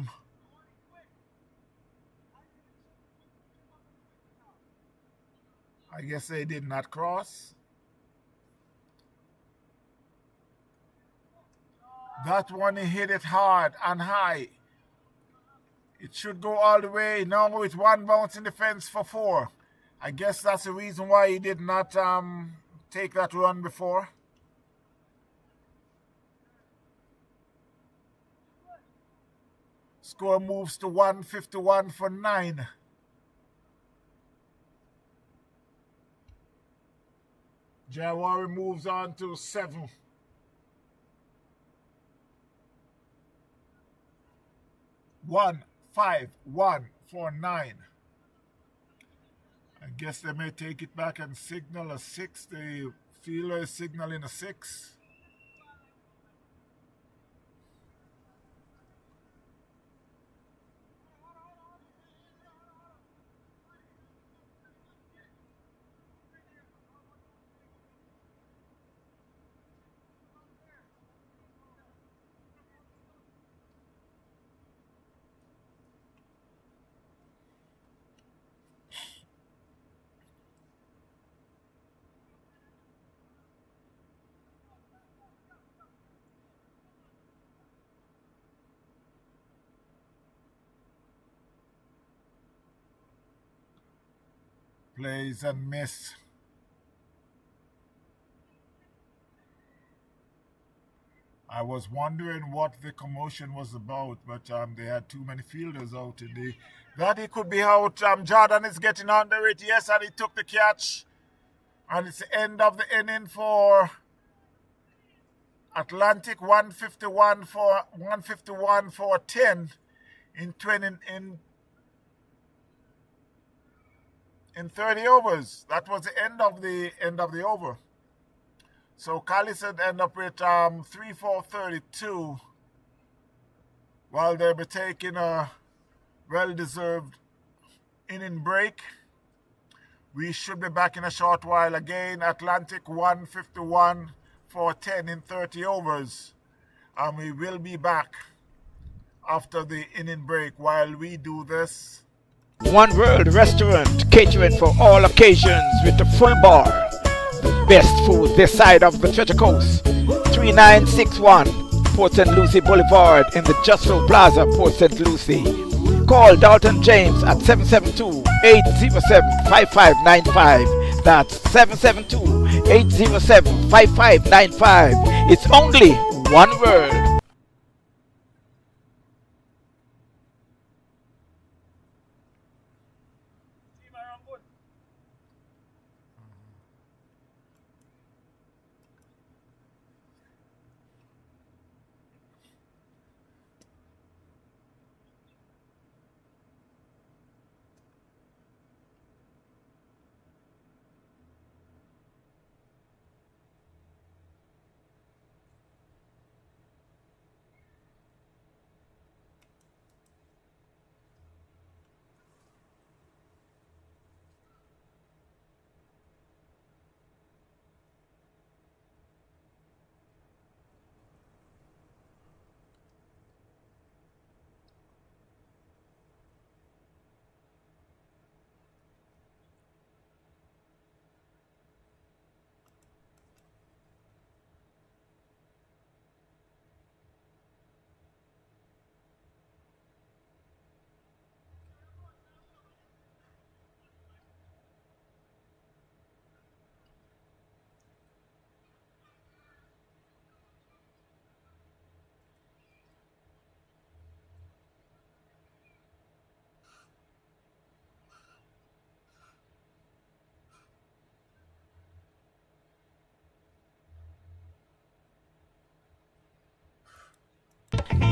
guess they did not cross. That one, he hit it hard and high. It should go all the way. Now with one bounce in the fence for 4. I guess that's the reason why he did not take that run before. Score moves to 151 for 9. Jawari moves on to 7. 151 for 9. I guess they may take it back and signal a 6. The fielder is signaling a 6. Plays and miss. I was wondering what the commotion was about, but they had too many fielders out in the... That he could be out. Jordan is getting under it. Yes, and he took the catch. And it's the end of the inning for Atlantic. 151 for 10 in in 30 overs. That was the end of the over. So Cali said end up with 3-4-32 while they'll be taking a well-deserved inning break. We should be back in a short while again. Atlantic 151 for 10 in 30 overs. And we will be back after the inning break while we do this. One World Restaurant, catering for all occasions with a full bar. The best food this side of the Treasure Coast. 3961 Port St. Lucie Boulevard in the Justro Plaza, Port St. Lucie. Call Dalton James at 772-807-5595. That's 772-807-5595. It's only one word.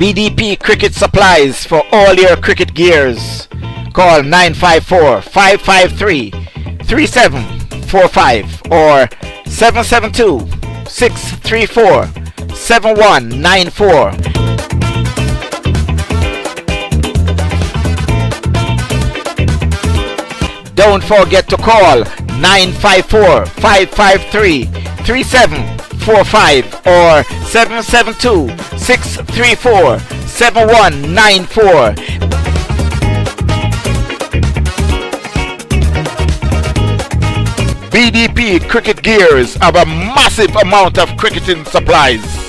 BDP Cricket Supplies for all your cricket gears. Call 954-553-3745 or 772-634-7194. Don't forget to call 954-553-3745 or 772-634-7194. BDP Cricket Gears have a massive amount of cricketing supplies.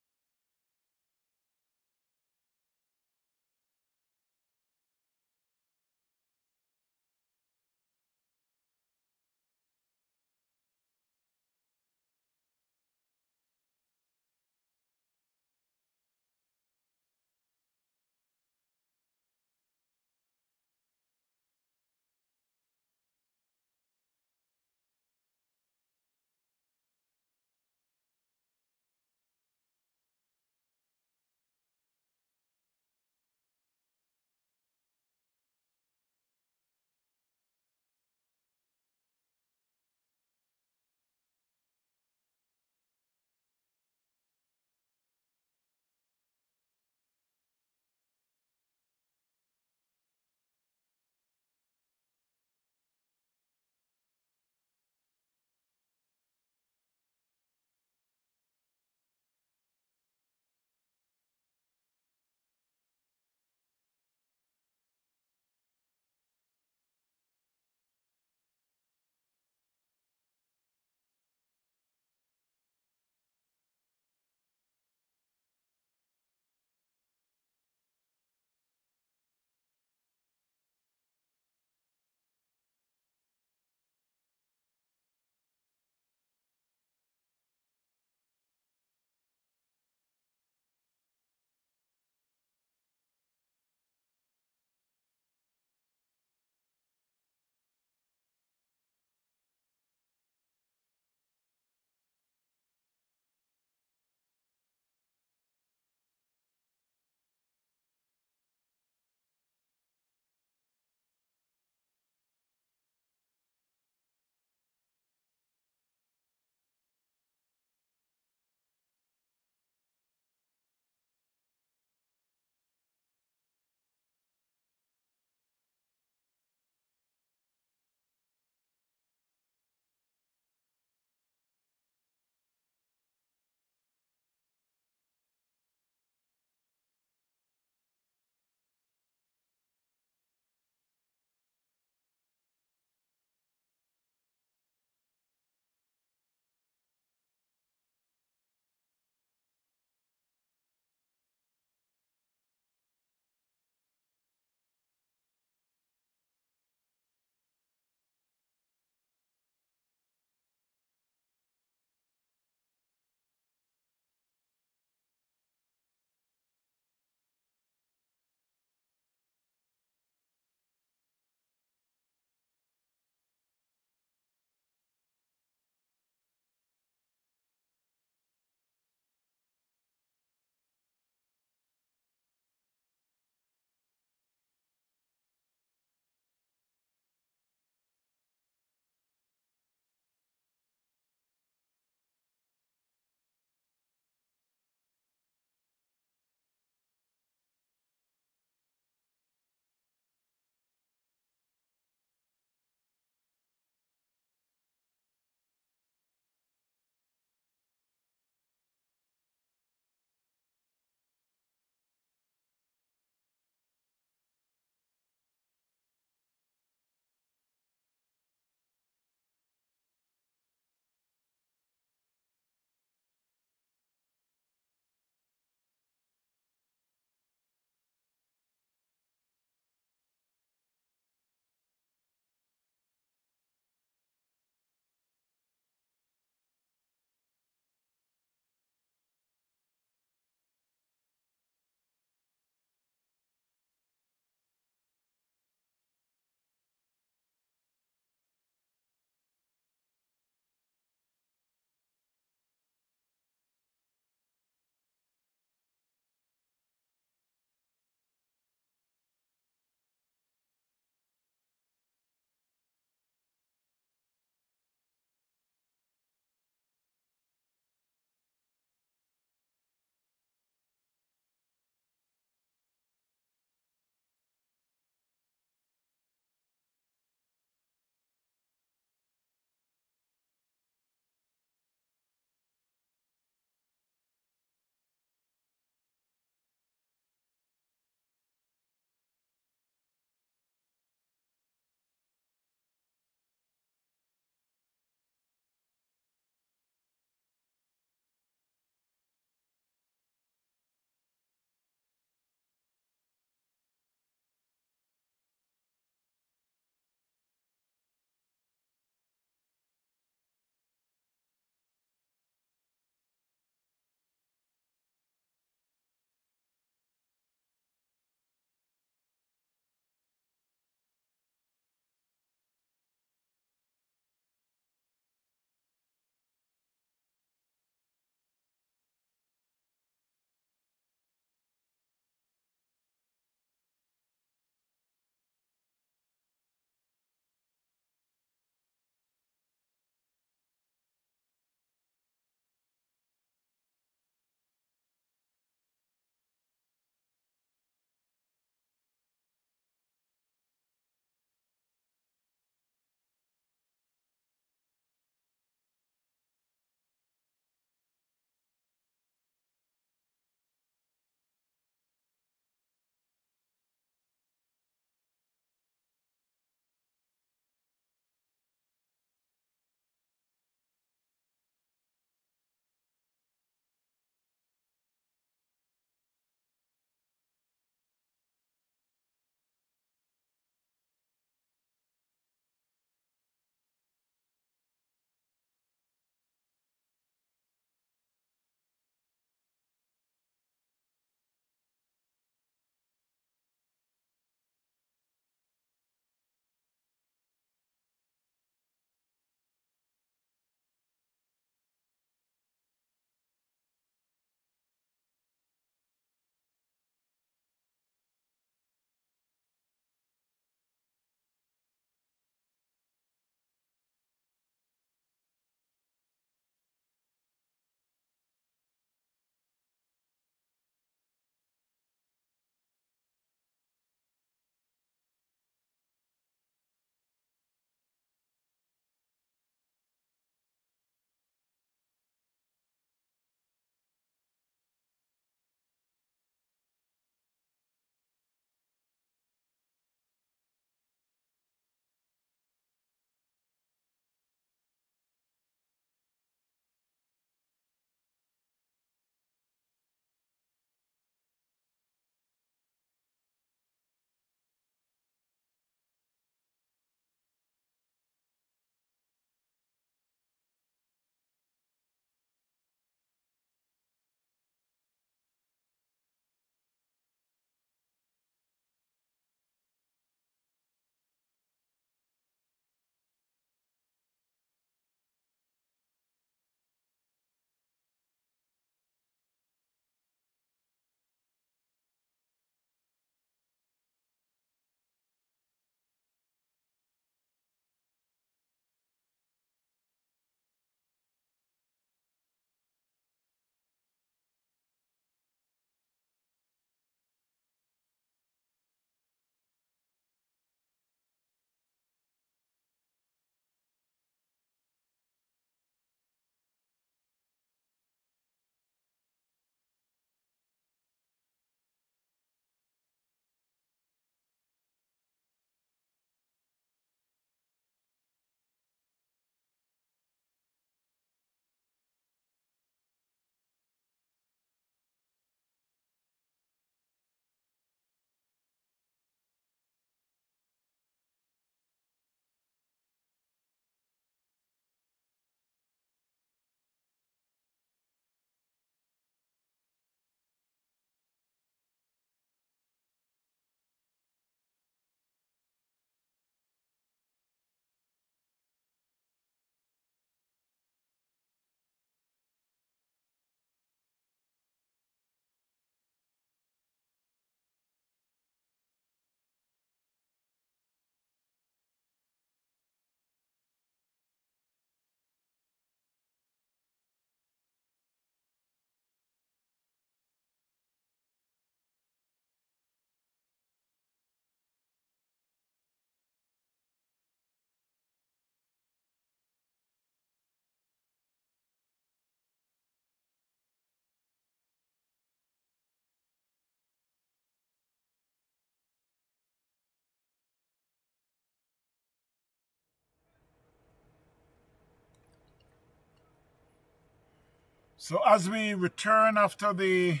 So as we return after the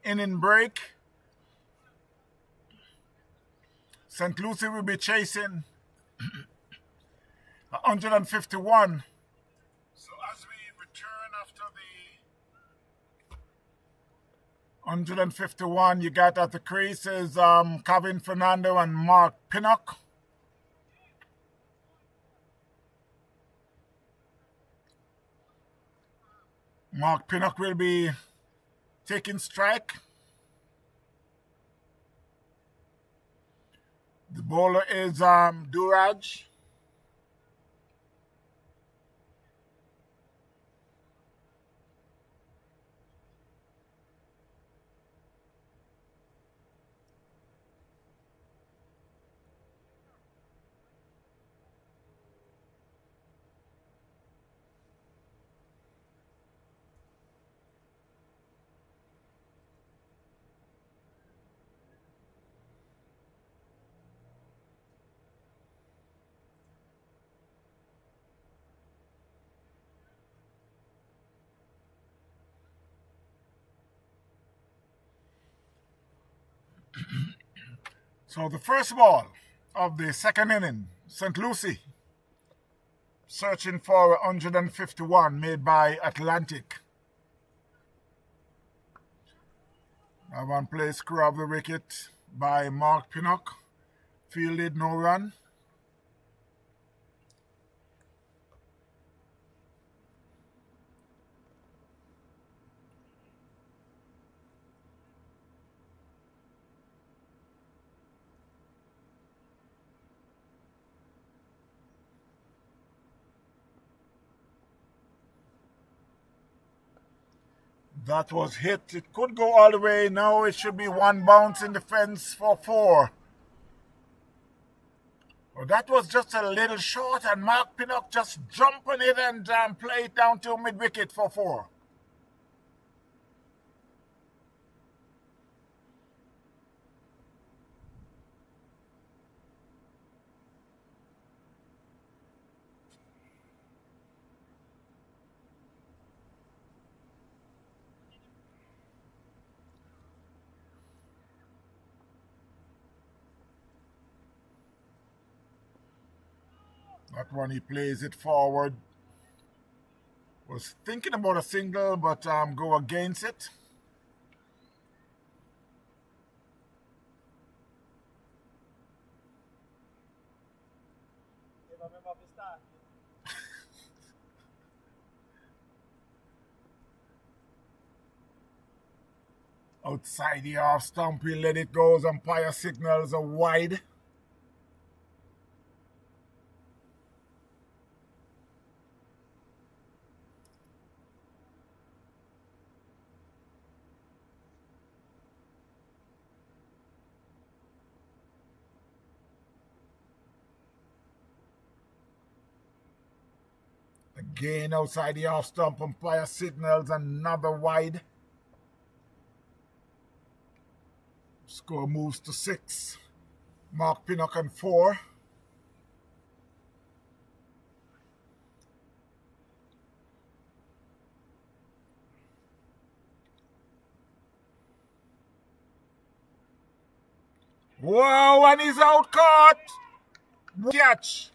inning break, St. Lucie will be chasing 151. So as we return after the 151, you got at the creases Kevin Fernando and Mark Pinnock. Mark Pinnock will be taking strike. The bowler is Duraj. So the first ball of the second inning, St. Lucie searching for 151 made by Atlantic. Now one play screw of the wicket by Mark Pinnock. Fielded, no run. That was hit. It could go all the way. Now it should be one bounce in the fence for 4. Well, that was just a little short, and Mark Pinnock just jumped on it and play it down to mid-wicket for 4. That one he plays it forward. Was thinking about a single, but go against it. Outside the off stump, he let it go. Umpire signals a wide. Again outside the off stump, umpire signals another wide. Score moves to 6. Mark Pinnock on 4. Whoa, and he's out caught. Catch.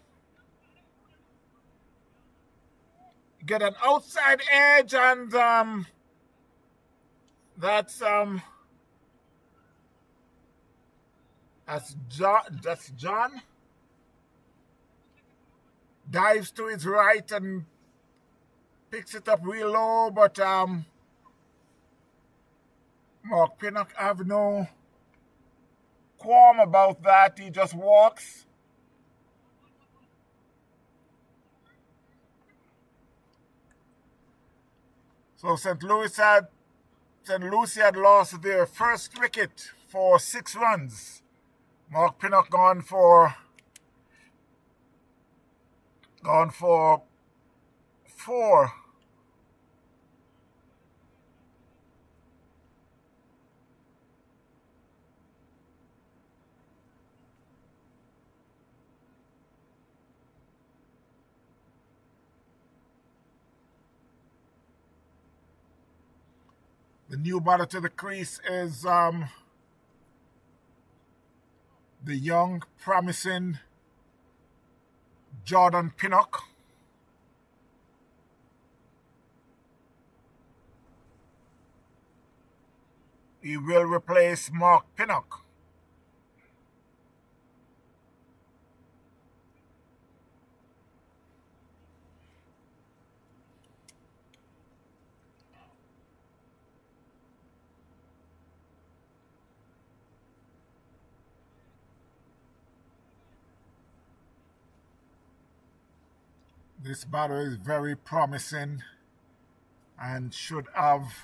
Get an outside edge, and that's John. Dives to his right and picks it up real low, but Mark Pinnock have no qualm about that. He just walks. So St. Lucie had lost their first wicket for 6 runs. Mark Pinnock gone for 4. The new batter to the crease is the young, promising Jordan Pinnock. He will replace Mark Pinnock. This batter is very promising and should have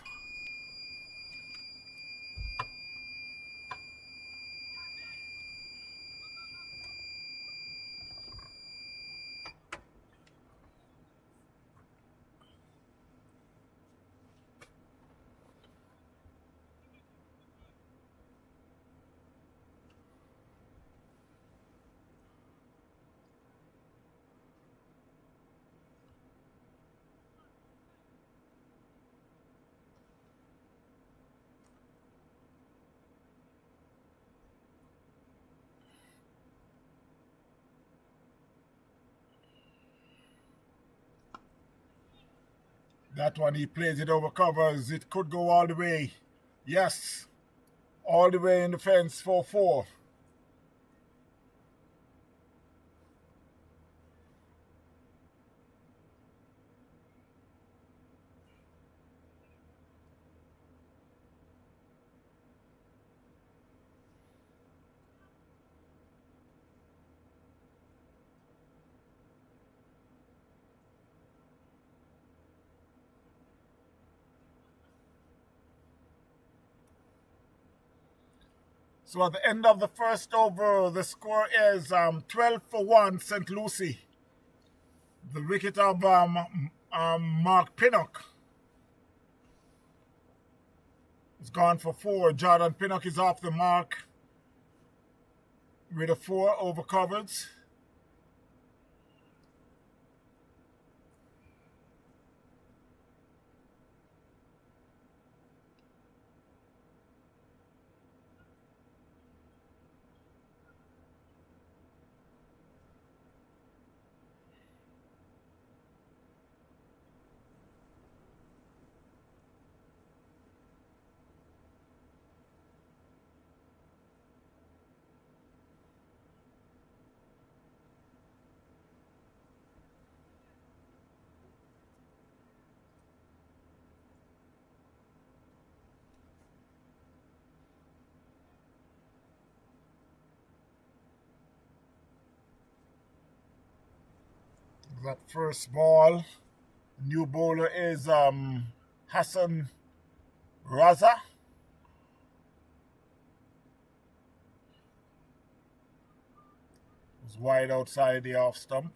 that one. He plays it over covers. It could go all the way. Yes, all the way in the fence, 4-4. So at the end of the first over, the score is 12-1 St. Lucie. The wicket of Mark Pinnock is gone for 4. Jordan Pinnock is off the mark with a 4 over covers. That first ball, new bowler is Hassan Raza. It was wide outside the off stump.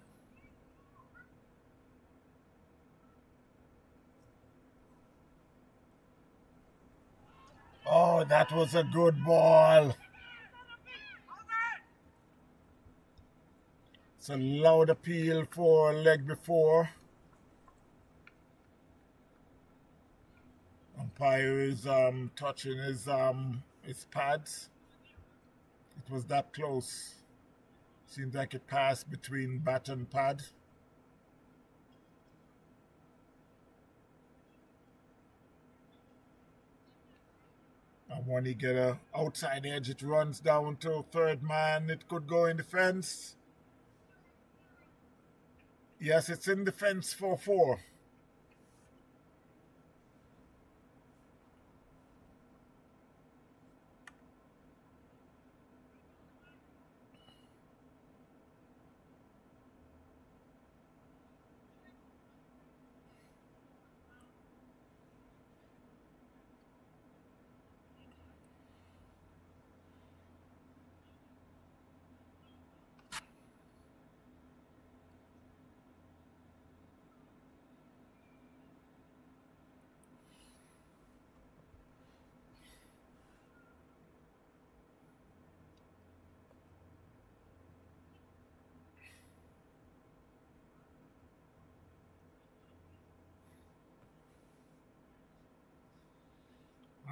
Oh, that was a good ball. It's a loud appeal for leg before. Umpire is touching his pads. It was that close. Seems like it passed between bat and pad. And when he get a outside edge, it runs down to third man. It could go in the fence. Yes, it's in the fence, 4-4.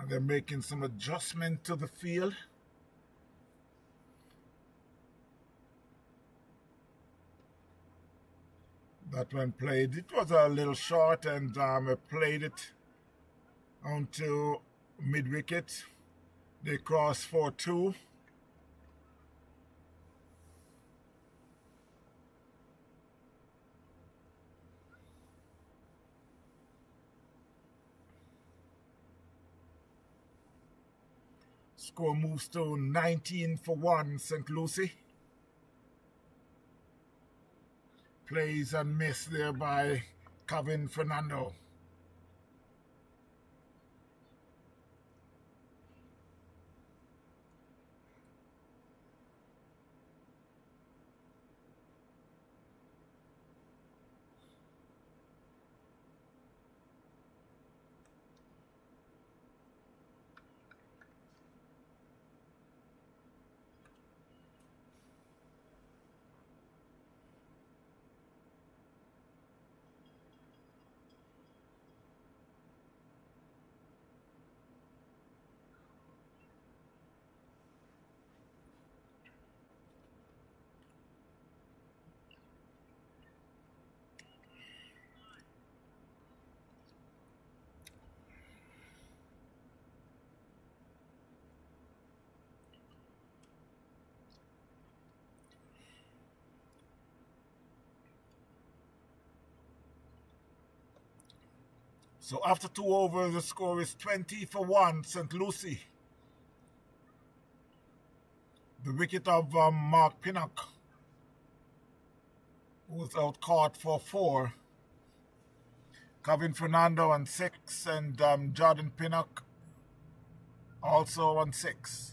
And they're making some adjustment to the field. That one played. It was a little short, and I played it onto mid wicket. They crossed 4-2. Score moves to 19-1, St. Lucie. Plays and miss there by Kevin Fernando. So after 2 overs, the score is 20-1, St. Lucie. The wicket of Mark Pinnock, who was out caught for 4. Kevin Fernando on 6, and Jordan Pinnock also on 6.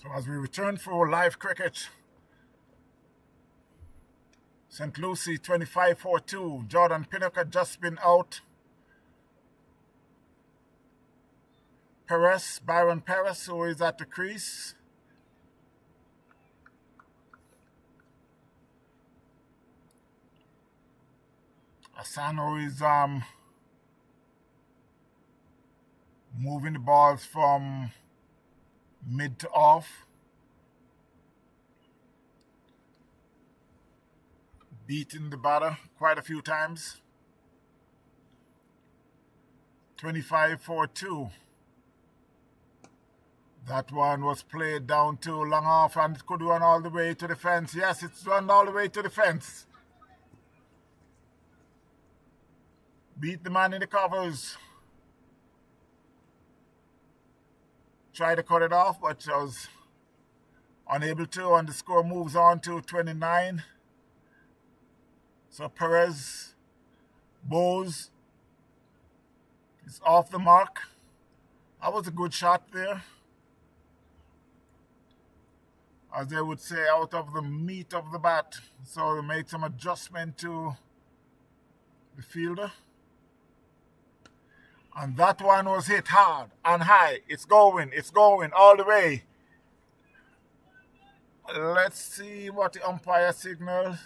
So as we return for live cricket, St. Lucie 25-4-2. Jordan Pinnock had just been out. Byron Perez, who is at the crease. Asano is moving the balls from mid to off. Beating the batter quite a few times. 25-4-2. That one was played down to long off and it could run all the way to the fence. Yes, it's run all the way to the fence. Beat the man in the covers. Tried to cut it off, but was unable to, and the score moves on to 29. So Perez, Bowes is off the mark. That was a good shot there. As they would say, out of the meat of the bat. So they made some adjustment to the fielder. And that one was hit hard and high. It's going all the way. Let's see what the umpire signals.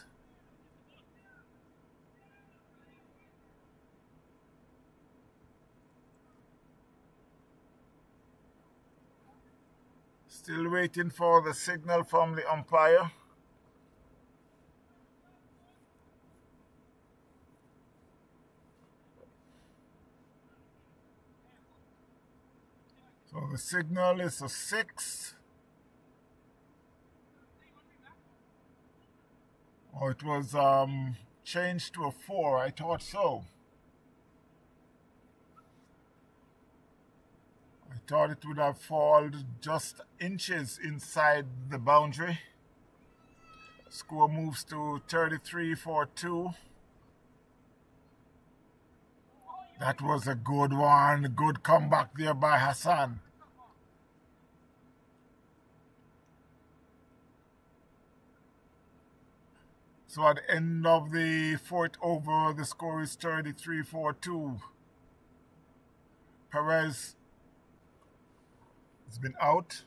Still waiting for the signal from the umpire. So the signal is a 6. Oh, it was changed to a 4. I thought so. I thought it would have fallen just inches inside the boundary. Score moves to 33-4-2. That was a good one. Good comeback there by Hassan. So at the end of the fourth over, the score is 33-4-2. Perez has been out.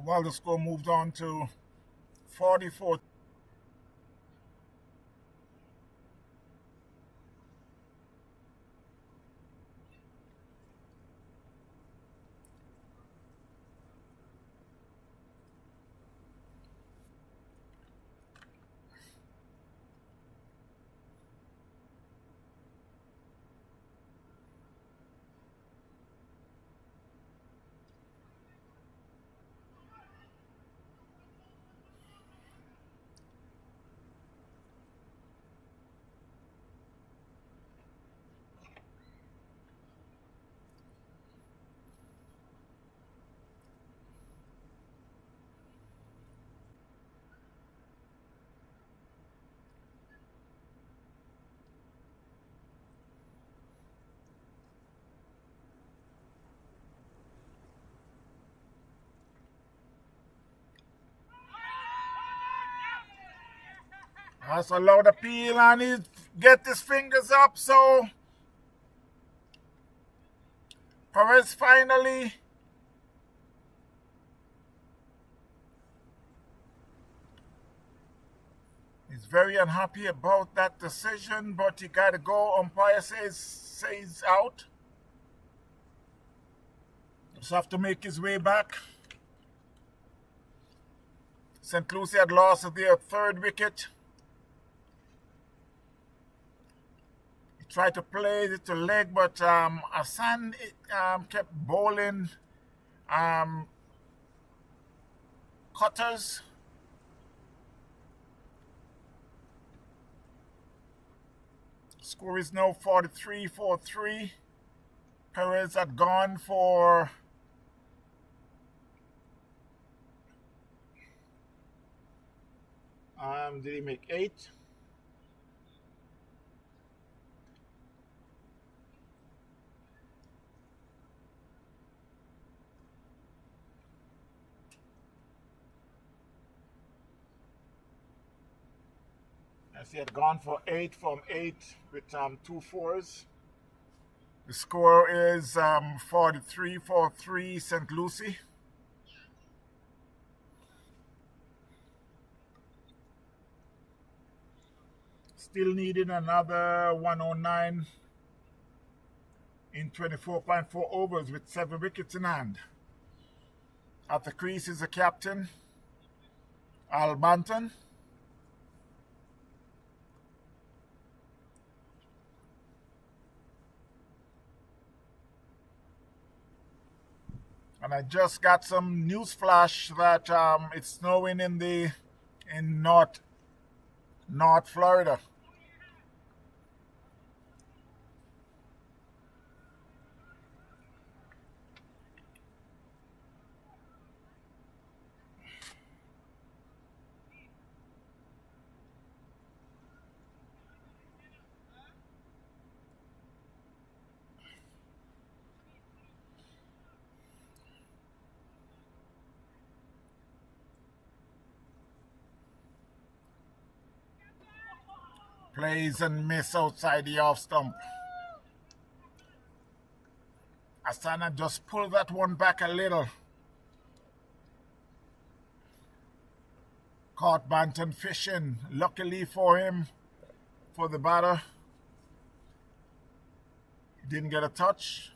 while the score moved on to 44. Has allowed the peel and he get his fingers up, so Perez finally is very unhappy about that decision, but he gotta go. Umpire says out. Just have to make his way back. St. Lucie had lost their third wicket. Tried to play it to leg, but Hassan kept bowling cutters. Score is now 43-43. Perez had gone for did he make 8? As he had gone for 8 from 8 with 2 fours. The score is 43-43 St. Lucie. Still needing another 109 in 24.4 overs with 7 wickets in hand. At the crease is the captain, Al Banton. And I just got some news flash that it's snowing in North Florida. Plays and miss outside the off stump. Astana just pulled that one back a little. Caught Banton fishing. Luckily for him, for the batter, he didn't get a touch.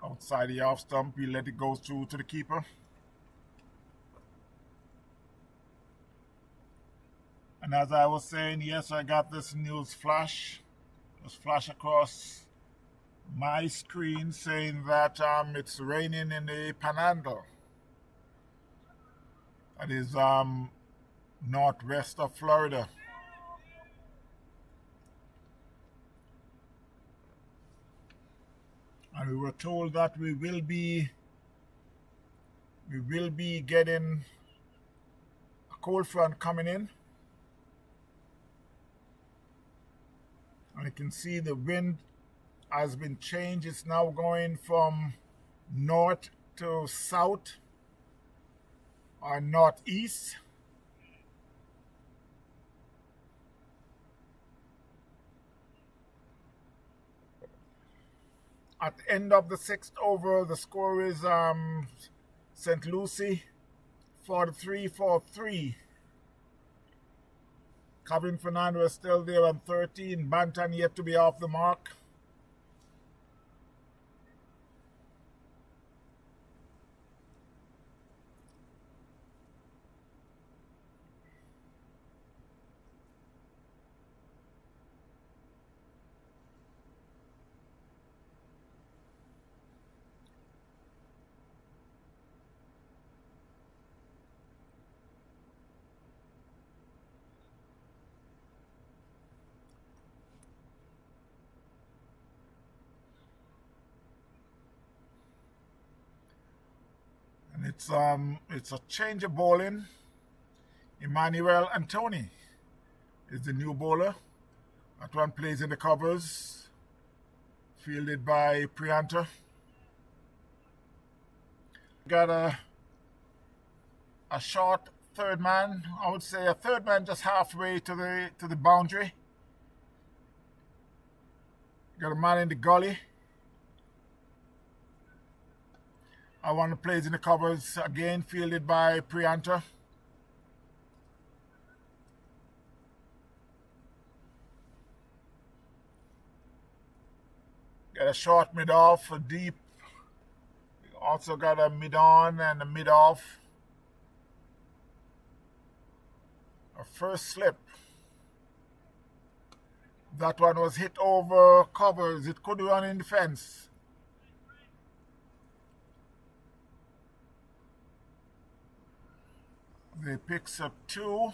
Outside the off stump, we let it go through to the keeper. And as I was saying, yes, I got this news flash. Just flash across my screen saying that it's raining in the Panhandle. That is northwest of Florida. And we were told that we will be getting a cold front coming in. And you can see the wind has been changed. It's now going from north to south or northeast. At the end of the 6th over, the score is St. Lucie 43-43. Kevin Fernando is still there on 13. Bantan yet to be off the mark. It's a change of bowling. Emmanuel Antoni is the new bowler. That one plays in the covers. Fielded by Prianta. Got a short third man. I would say a third man just halfway to the boundary. Got a man in the gully. One plays in the covers again, fielded by Prianta. Got a short mid-off, a deep. Also got a mid-on and a mid-off. A first slip. That one was hit over covers. It could run in the fence. They picks up 2.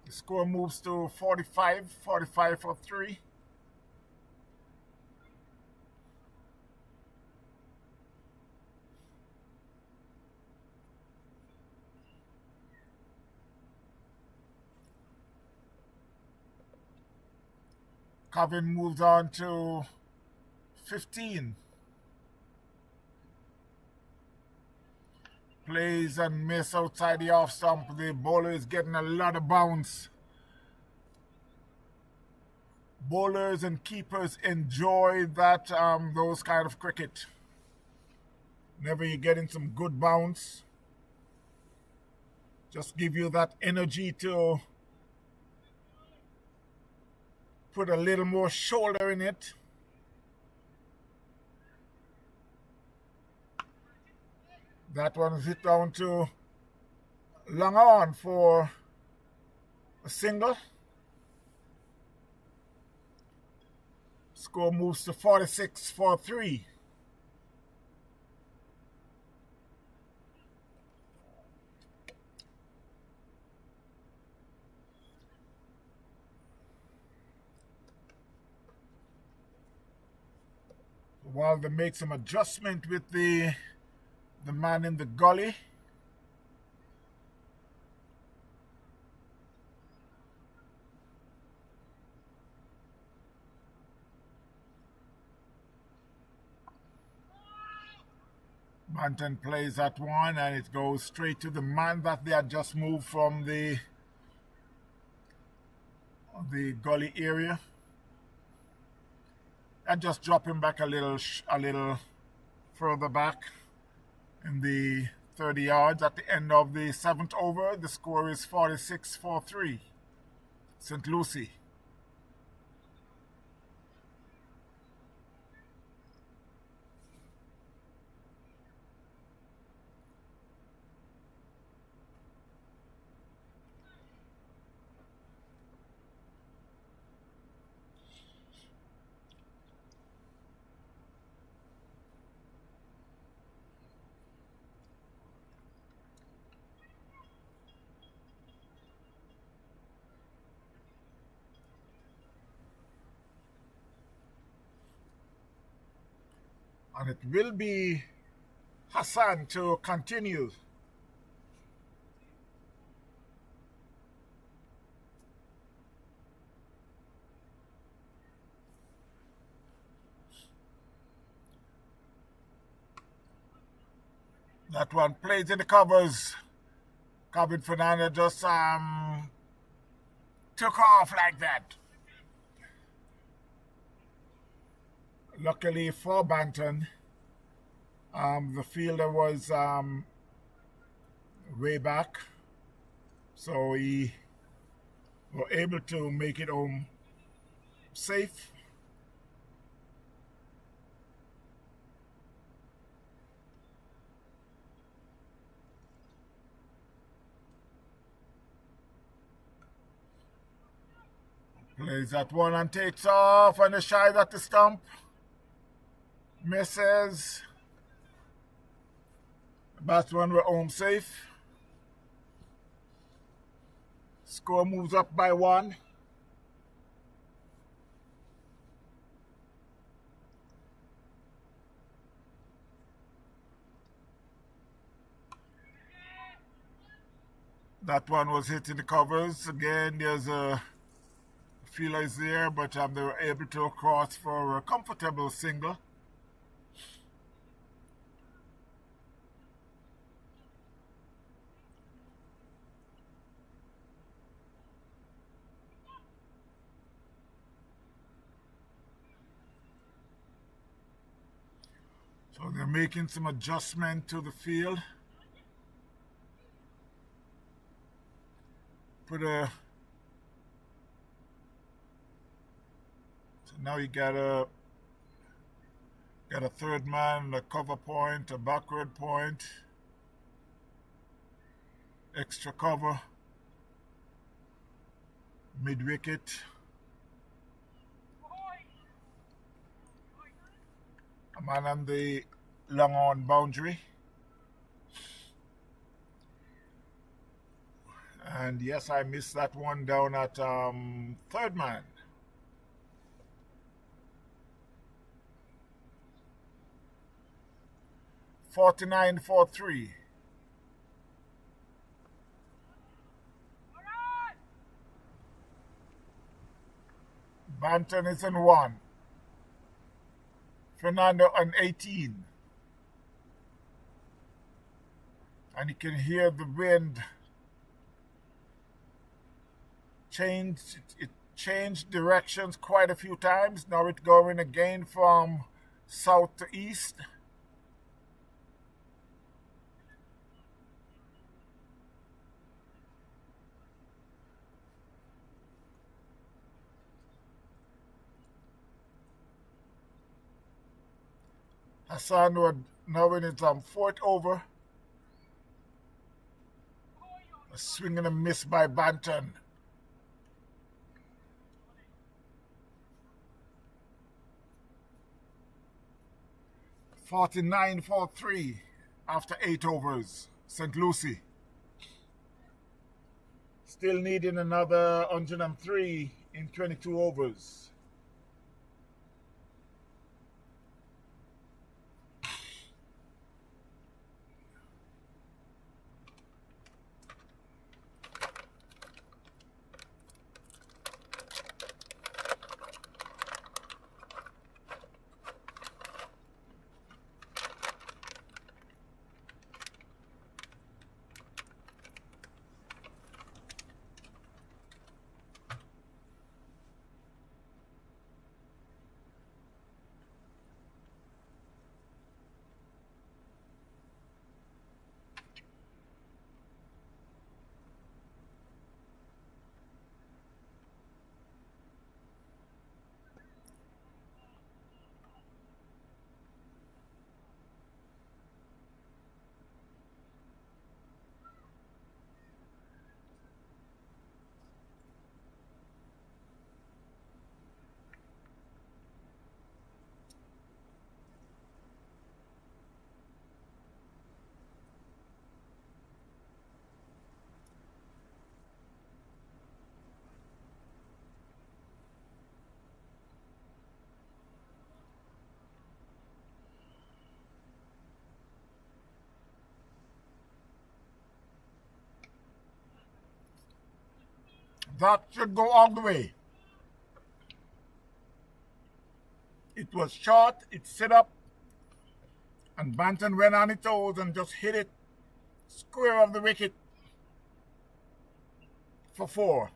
The score moves to 45 for 3. Kevin moves on to 15. Plays and miss outside the off stump. The bowler is getting a lot of bounce. Bowlers and keepers enjoy that those kind of cricket. Whenever you're getting some good bounce, just give you that energy to put a little more shoulder in it. That one is hit down to long on for a single. Score moves to 46 for 3. While they make some adjustment with the man in the gully. Bantan plays that one and it goes straight to the man that they had just moved from the gully area. And just drop him back a little further back in the 30 yards. At the end of the 7th over, the score is 46 for 3. St. Lucie. And it will be Hassan to continue. That one plays in the covers. Kevin Fernando just took off like that. Luckily for Banton, the fielder was way back, so he were able to make it home safe. Plays that one and takes off, and the shot at the stump. Misses. The batsman were home safe. Score moves up by 1. That one was hitting the covers. Again, there's a fielder is there, but they were able to cross for a comfortable single. So they're making some adjustment to the field. So now you got a third man, a cover point, a backward point, extra cover, mid wicket. A man on the long on boundary. And yes, I missed that one down at third man. $49-43. Banton is in 1. Fernando on 18. And you can hear the wind change. It changed directions quite a few times. Now it's going again from south to east. Hassan would now in its 4th over. A swing and a miss by Banton. $49-43 after 8 overs. St. Lucie still needing another 103 in 22 overs. That should go all the way. It was short, it set up, and Banton went on its toes and just hit it square of the wicket for 4.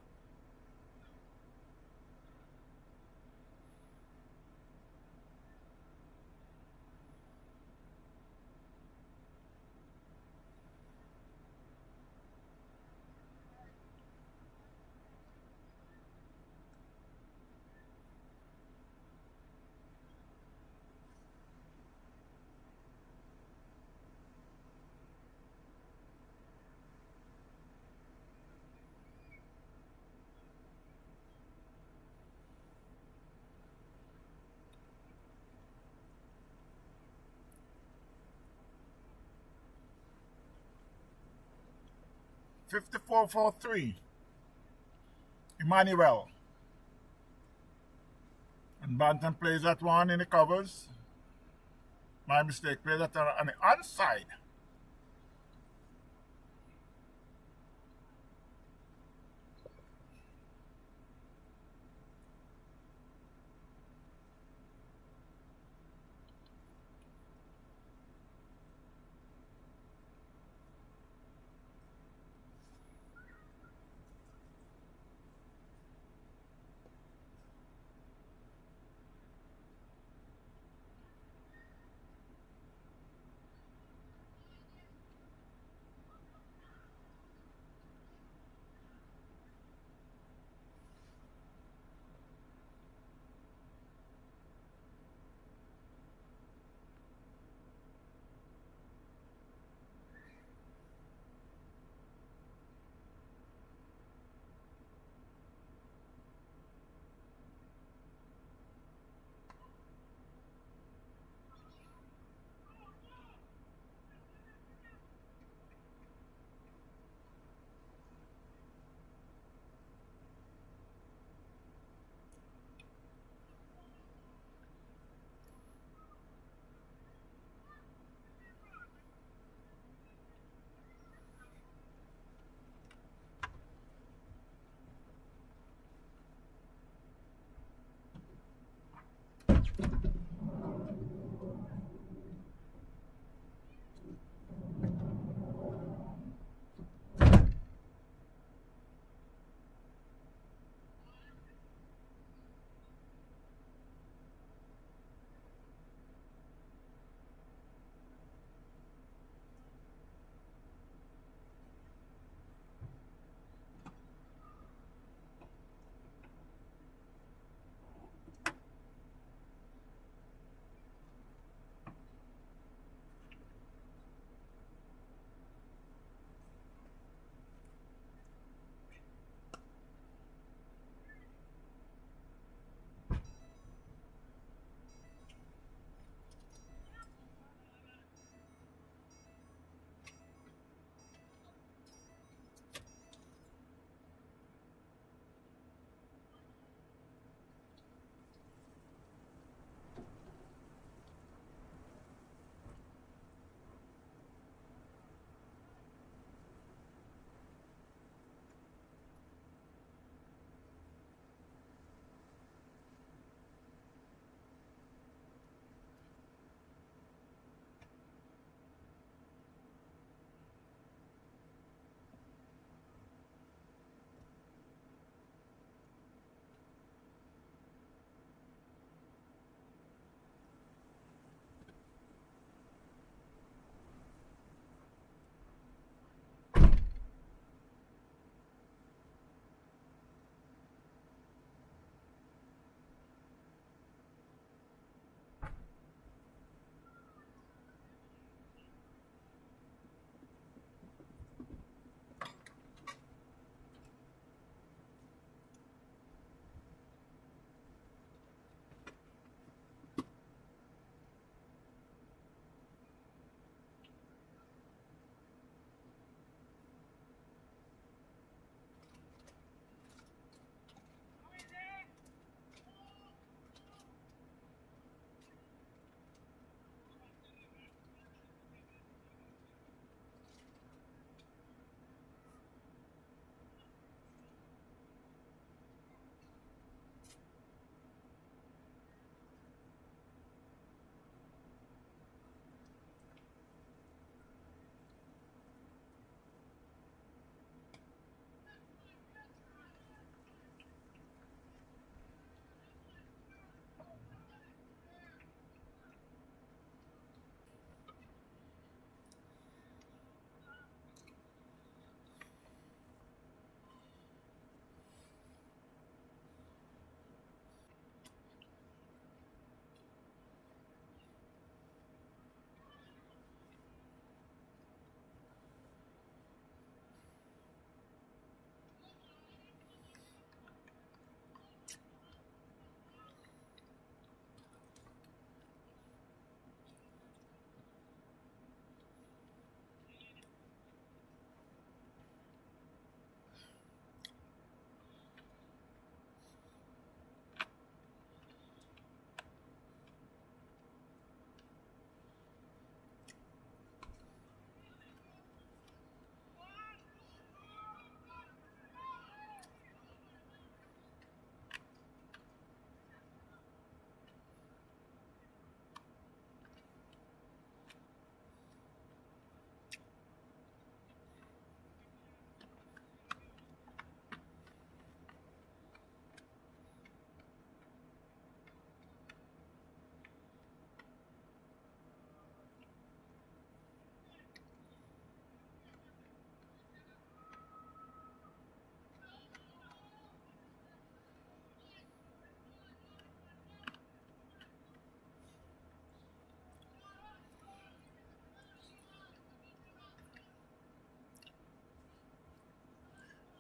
54-43. Emmanuel. And Bantam plays that one in the covers. My mistake. Plays that on the onside.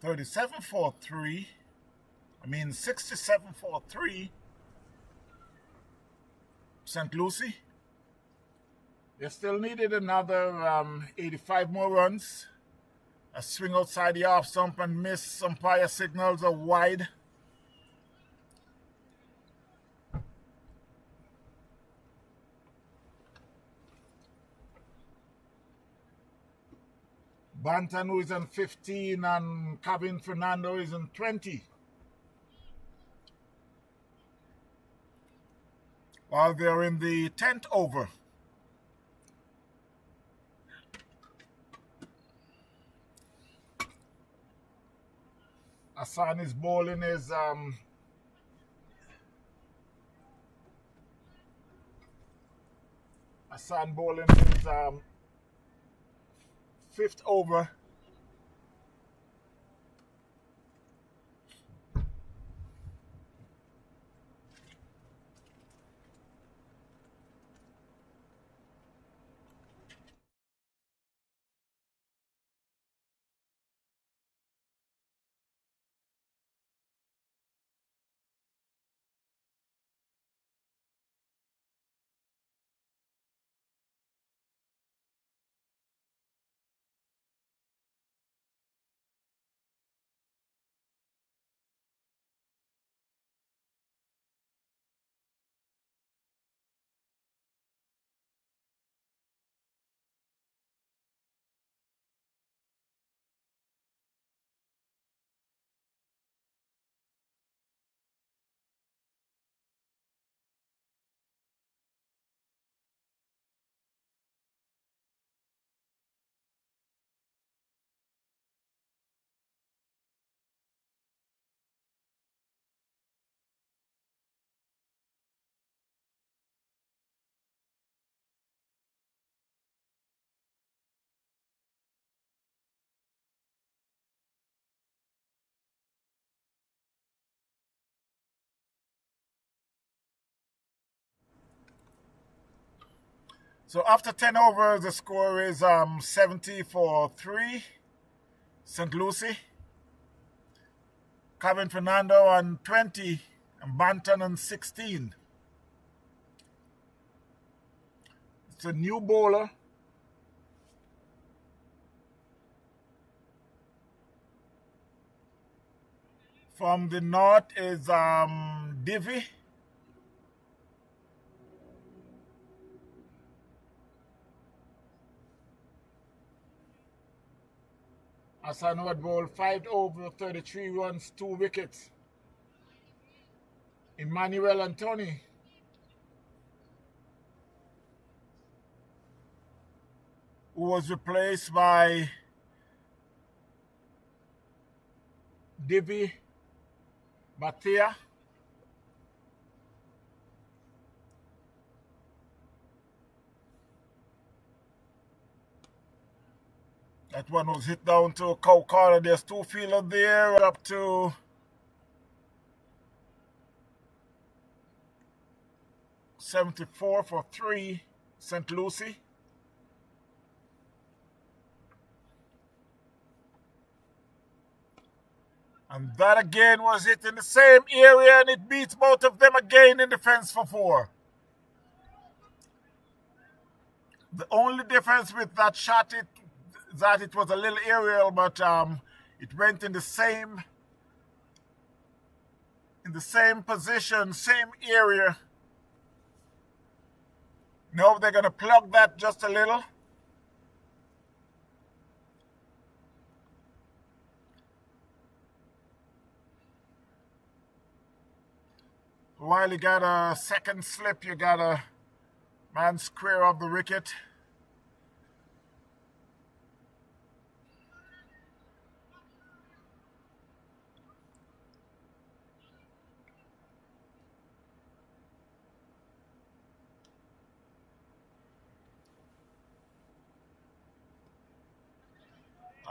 37-43. I mean 67-43. St. Lucie. They still needed another 85 more runs. A swing outside the off stump and miss. Some umpire signals are wide. Banton, who is on 15, and Kevin Fernando is on 20. While they're in the 10th over. Hassan is bowling his fifth over. So after 10 overs, the score is 70-3, St. Lucie. Kevin Fernando on 20, and Banton on 16. It's a new bowler. From the north is Divi. Hassan would bowl 5 over 33 runs, 2 wickets. Emmanuel Antoni. Who was replaced by Divi Batia. That one was hit down to a cow corner. There's 2 fielders there, up to $74-3, St. Lucie. And that again was hit in the same area, and it beats both of them again in the fence for 4. The only difference with that shot is that it was a little aerial, but it went in the same position, same area. Now they're going to plug that just a little. While you got a second slip, you got a man square of the wicket.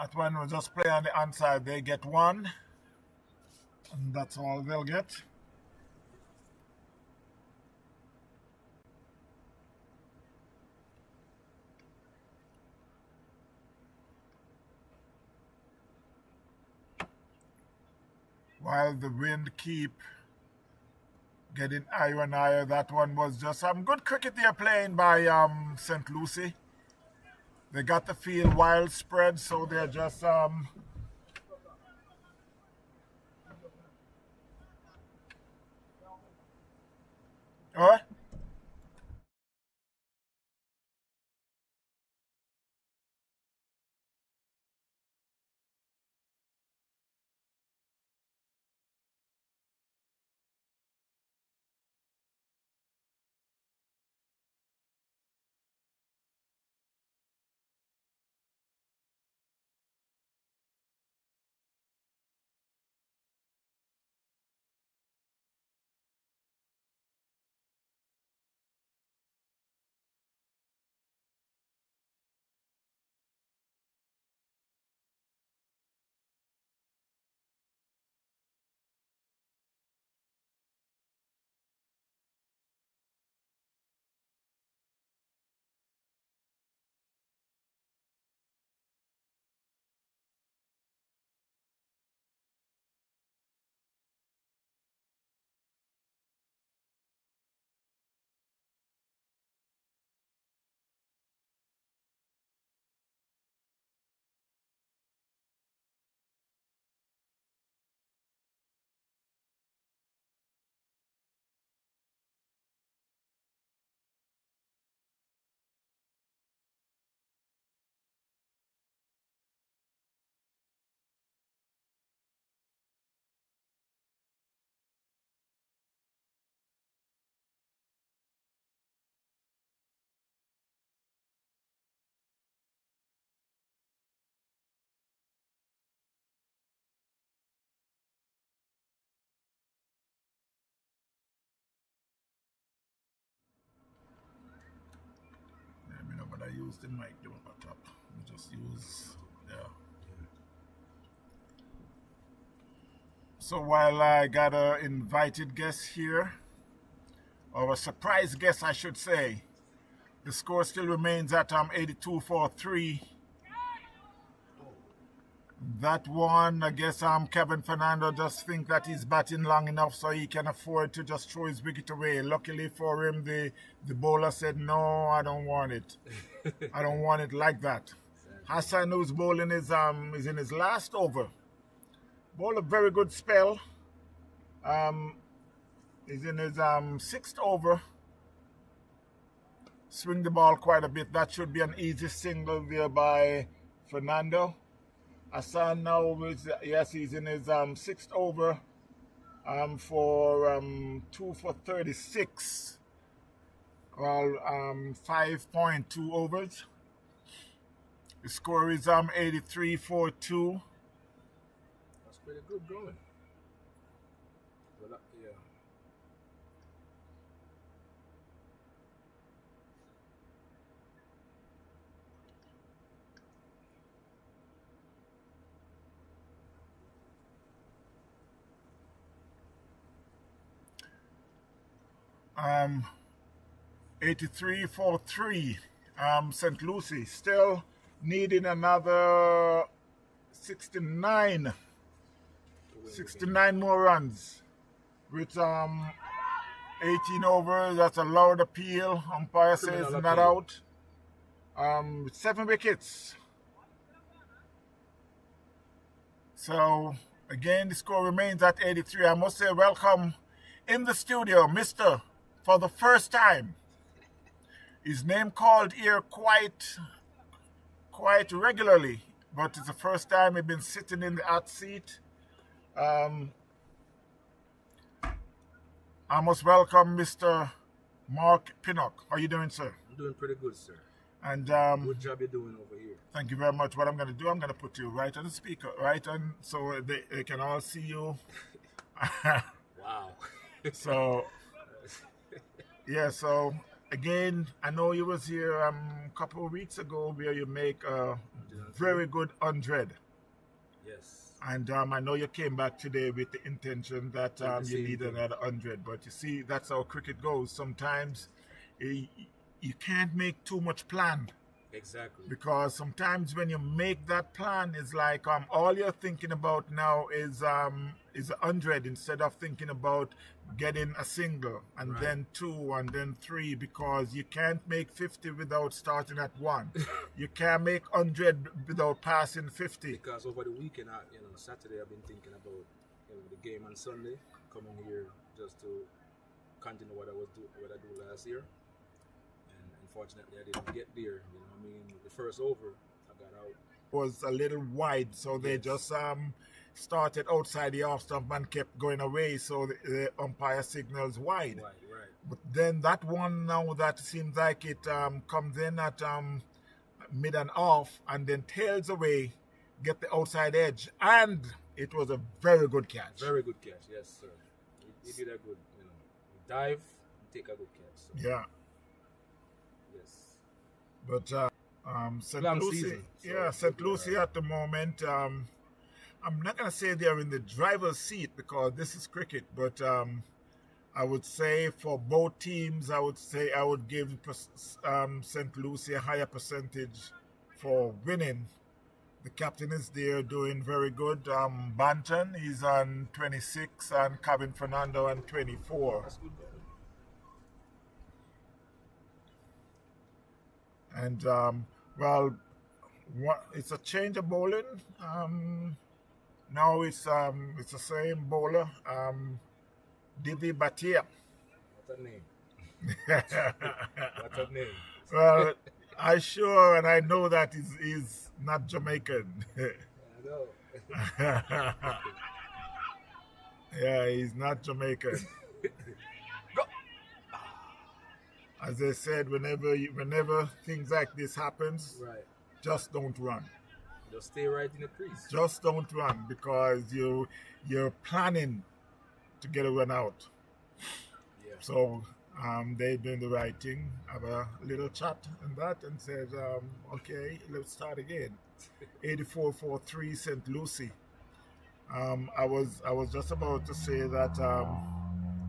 That one will just play on the outside. They get 1, and that's all they'll get. while the wind keep getting higher and higher. That one was just some good cricket they're playing by St. Lucie. They got the field wild spread, so they're just all right. I mean, but I use the mic down on top. I just use yeah. So while I got an invited guest here, or a surprise guest, I should say, the score still remains at 82 for 3. That one, I guess Kevin Fernando just think that he's batting long enough so he can afford to just throw his wicket away. Luckily for him, the bowler said, no, I don't want it. I don't want it like that. Hassan, who's bowling, is in his last over. Bowled a very good spell. He's in his 6th over. Swing the ball quite a bit. That should be an easy single there by Fernando. Hassan now is, he's in his 6th over for 2 for 36. Well, 5.2 overs. The score is 83 for 2. That's pretty good going. Well, yeah. 83 for 3. St. Lucie still needing another 69 more runs with 18 overs. That's a loud appeal. Umpire says not out. 7 wickets. So again, the score remains at 83. I must say welcome in the studio, Mr. For the first time. His name called here quite regularly, but it's the first time he's been sitting in the hot seat. I must welcome Mr. Mark Pinnock. How are you doing, sir? I'm doing pretty good, sir. And good job you're doing over here. Thank you very much. What I'm going to do, I'm going to put you right on the speaker, right on, so they can all see you. Wow. So, yeah, so again, I know you was here a couple of weeks ago where you make a very good 100. Yes. And I know you came back today with the intention that you need another 100. But you see, that's how cricket goes. Sometimes you can't make too much plan. Exactly. Because sometimes when you make that plan, it's like all you're thinking about now is 100 instead of thinking about getting a single and Right. then two and then three, because you can't make 50 without starting at one. You can't make 100 without passing 50. Because over the weekend, Saturday, I've been thinking about the game on Sunday, coming here just to continue what I do last year. And unfortunately, I didn't get there. You know, what I mean, the first over, I got out. Was a little wide, so they Yes. just started outside the off stump and kept going away, so the umpire signals wide. Right. But then that one now that seems like it comes in at mid and off and then tails away, get the outside edge, and it was a very good catch. Very good catch, yes, sir. He did a good, dive, take a good catch. So, Yeah, yes. but St. Long Lucie, season, so yeah, it St. should be Lucie alright. at the moment. I'm not gonna say they're in the driver's seat because this is cricket, but I would say for both teams, I would give St. Lucie a higher percentage for winning. The captain is there doing very good. Banton, he's on 26 and Cabin Fernando on 24. That's good, though. And it's a change of bowling. Now it's the same bowler, Divi Bhatia. What a name. What a name. Well, I sure and I know that he's not Jamaican. I know. Yeah, he's not Jamaican. Go. As I said, whenever things like this happens, Right. just don't run. Just stay right in the crease. Just don't run because you're planning to get a run out. Yeah. So they doing the right thing, have a little chat and that, and said, okay, let's start again. 84-43 St. Lucie. I was just about to say that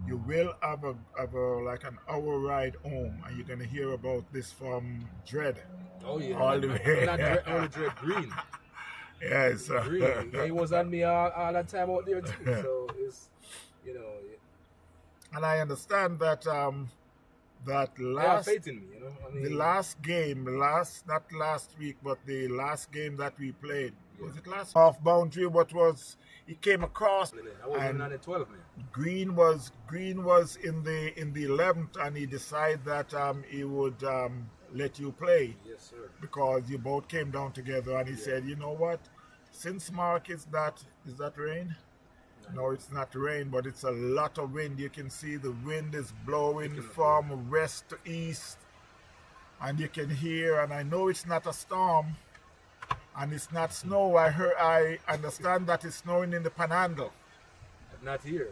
you will have like an hour ride home, and you're gonna hear about this from Dread. Oh yeah. All the way. Not only Dread Green. Yes. Green. He was on me all the time out there too. So it's And I understand that that they have last faith in me, I mean, the last game, not last week, but the last game that we played, was it last off boundary? What was he came across? I was and on the 12, man. Green was in the 11th, and he decided that he would let you play Yes, sir. because you both came down together, and he said, you know what? Since Mark is that rain? No, it's not rain, but it's a lot of wind. You can see the wind is blowing from west to east, and you can hear. And I know it's not a storm, and it's not snow. I understand that it's snowing in the Panhandle, Not here.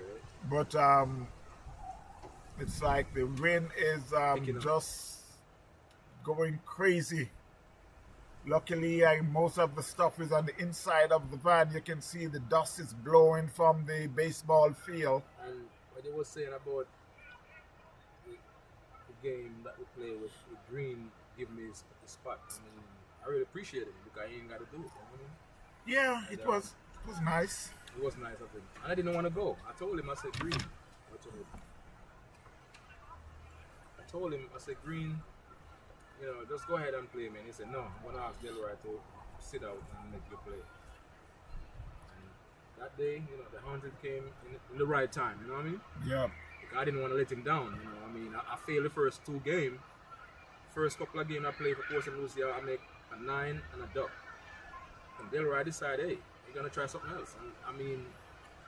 Right? but it's like the wind is Picking up. just going crazy. Luckily, most of the stuff is on the inside of the van. You can see the dust is blowing from the baseball field. And what they were saying about the game that we play with Green giving me his spot. I mean, I really appreciate it because he ain't got to do it. Yeah, it was nice. It was nice of him. And I didn't want to go. I told him, I said, Green. I said, Green, just go ahead and play, man. He said, no, I'm going to ask Delroy to sit out and make you play. And that day, the 100 came in the right time, you know what I mean? Yeah. I didn't want to let him down, I mean, I failed the first two games. First couple of games I played for Port St. Lucie, I make a 9 and a duck. And Delroy decided, hey, you're going to try something else. And I mean,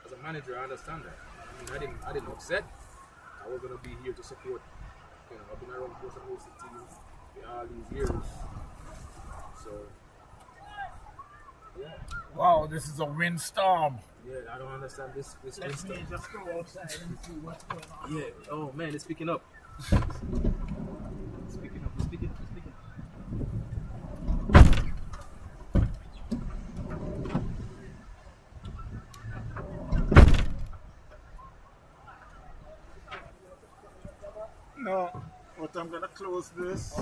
as a manager, I understand that. I mean, I didn't upset. I was going to be here to support. I've been around Port St. Lucie team all these years. So, yeah. Wow, this is a windstorm. Yeah, I don't understand this Let me stuff. just go outside and see what's going on. Yeah. Oh man, it's picking up. It's picking up. No, but I'm gonna close this.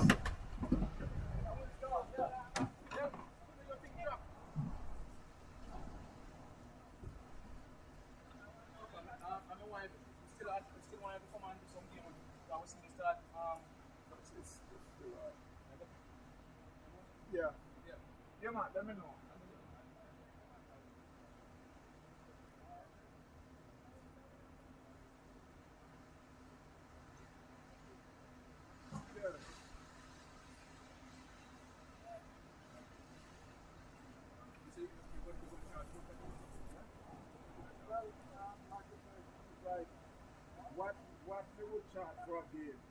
Yeah. Yeah, man, let me know. Yeah. Well, like I said, it's like what we would charge for a game.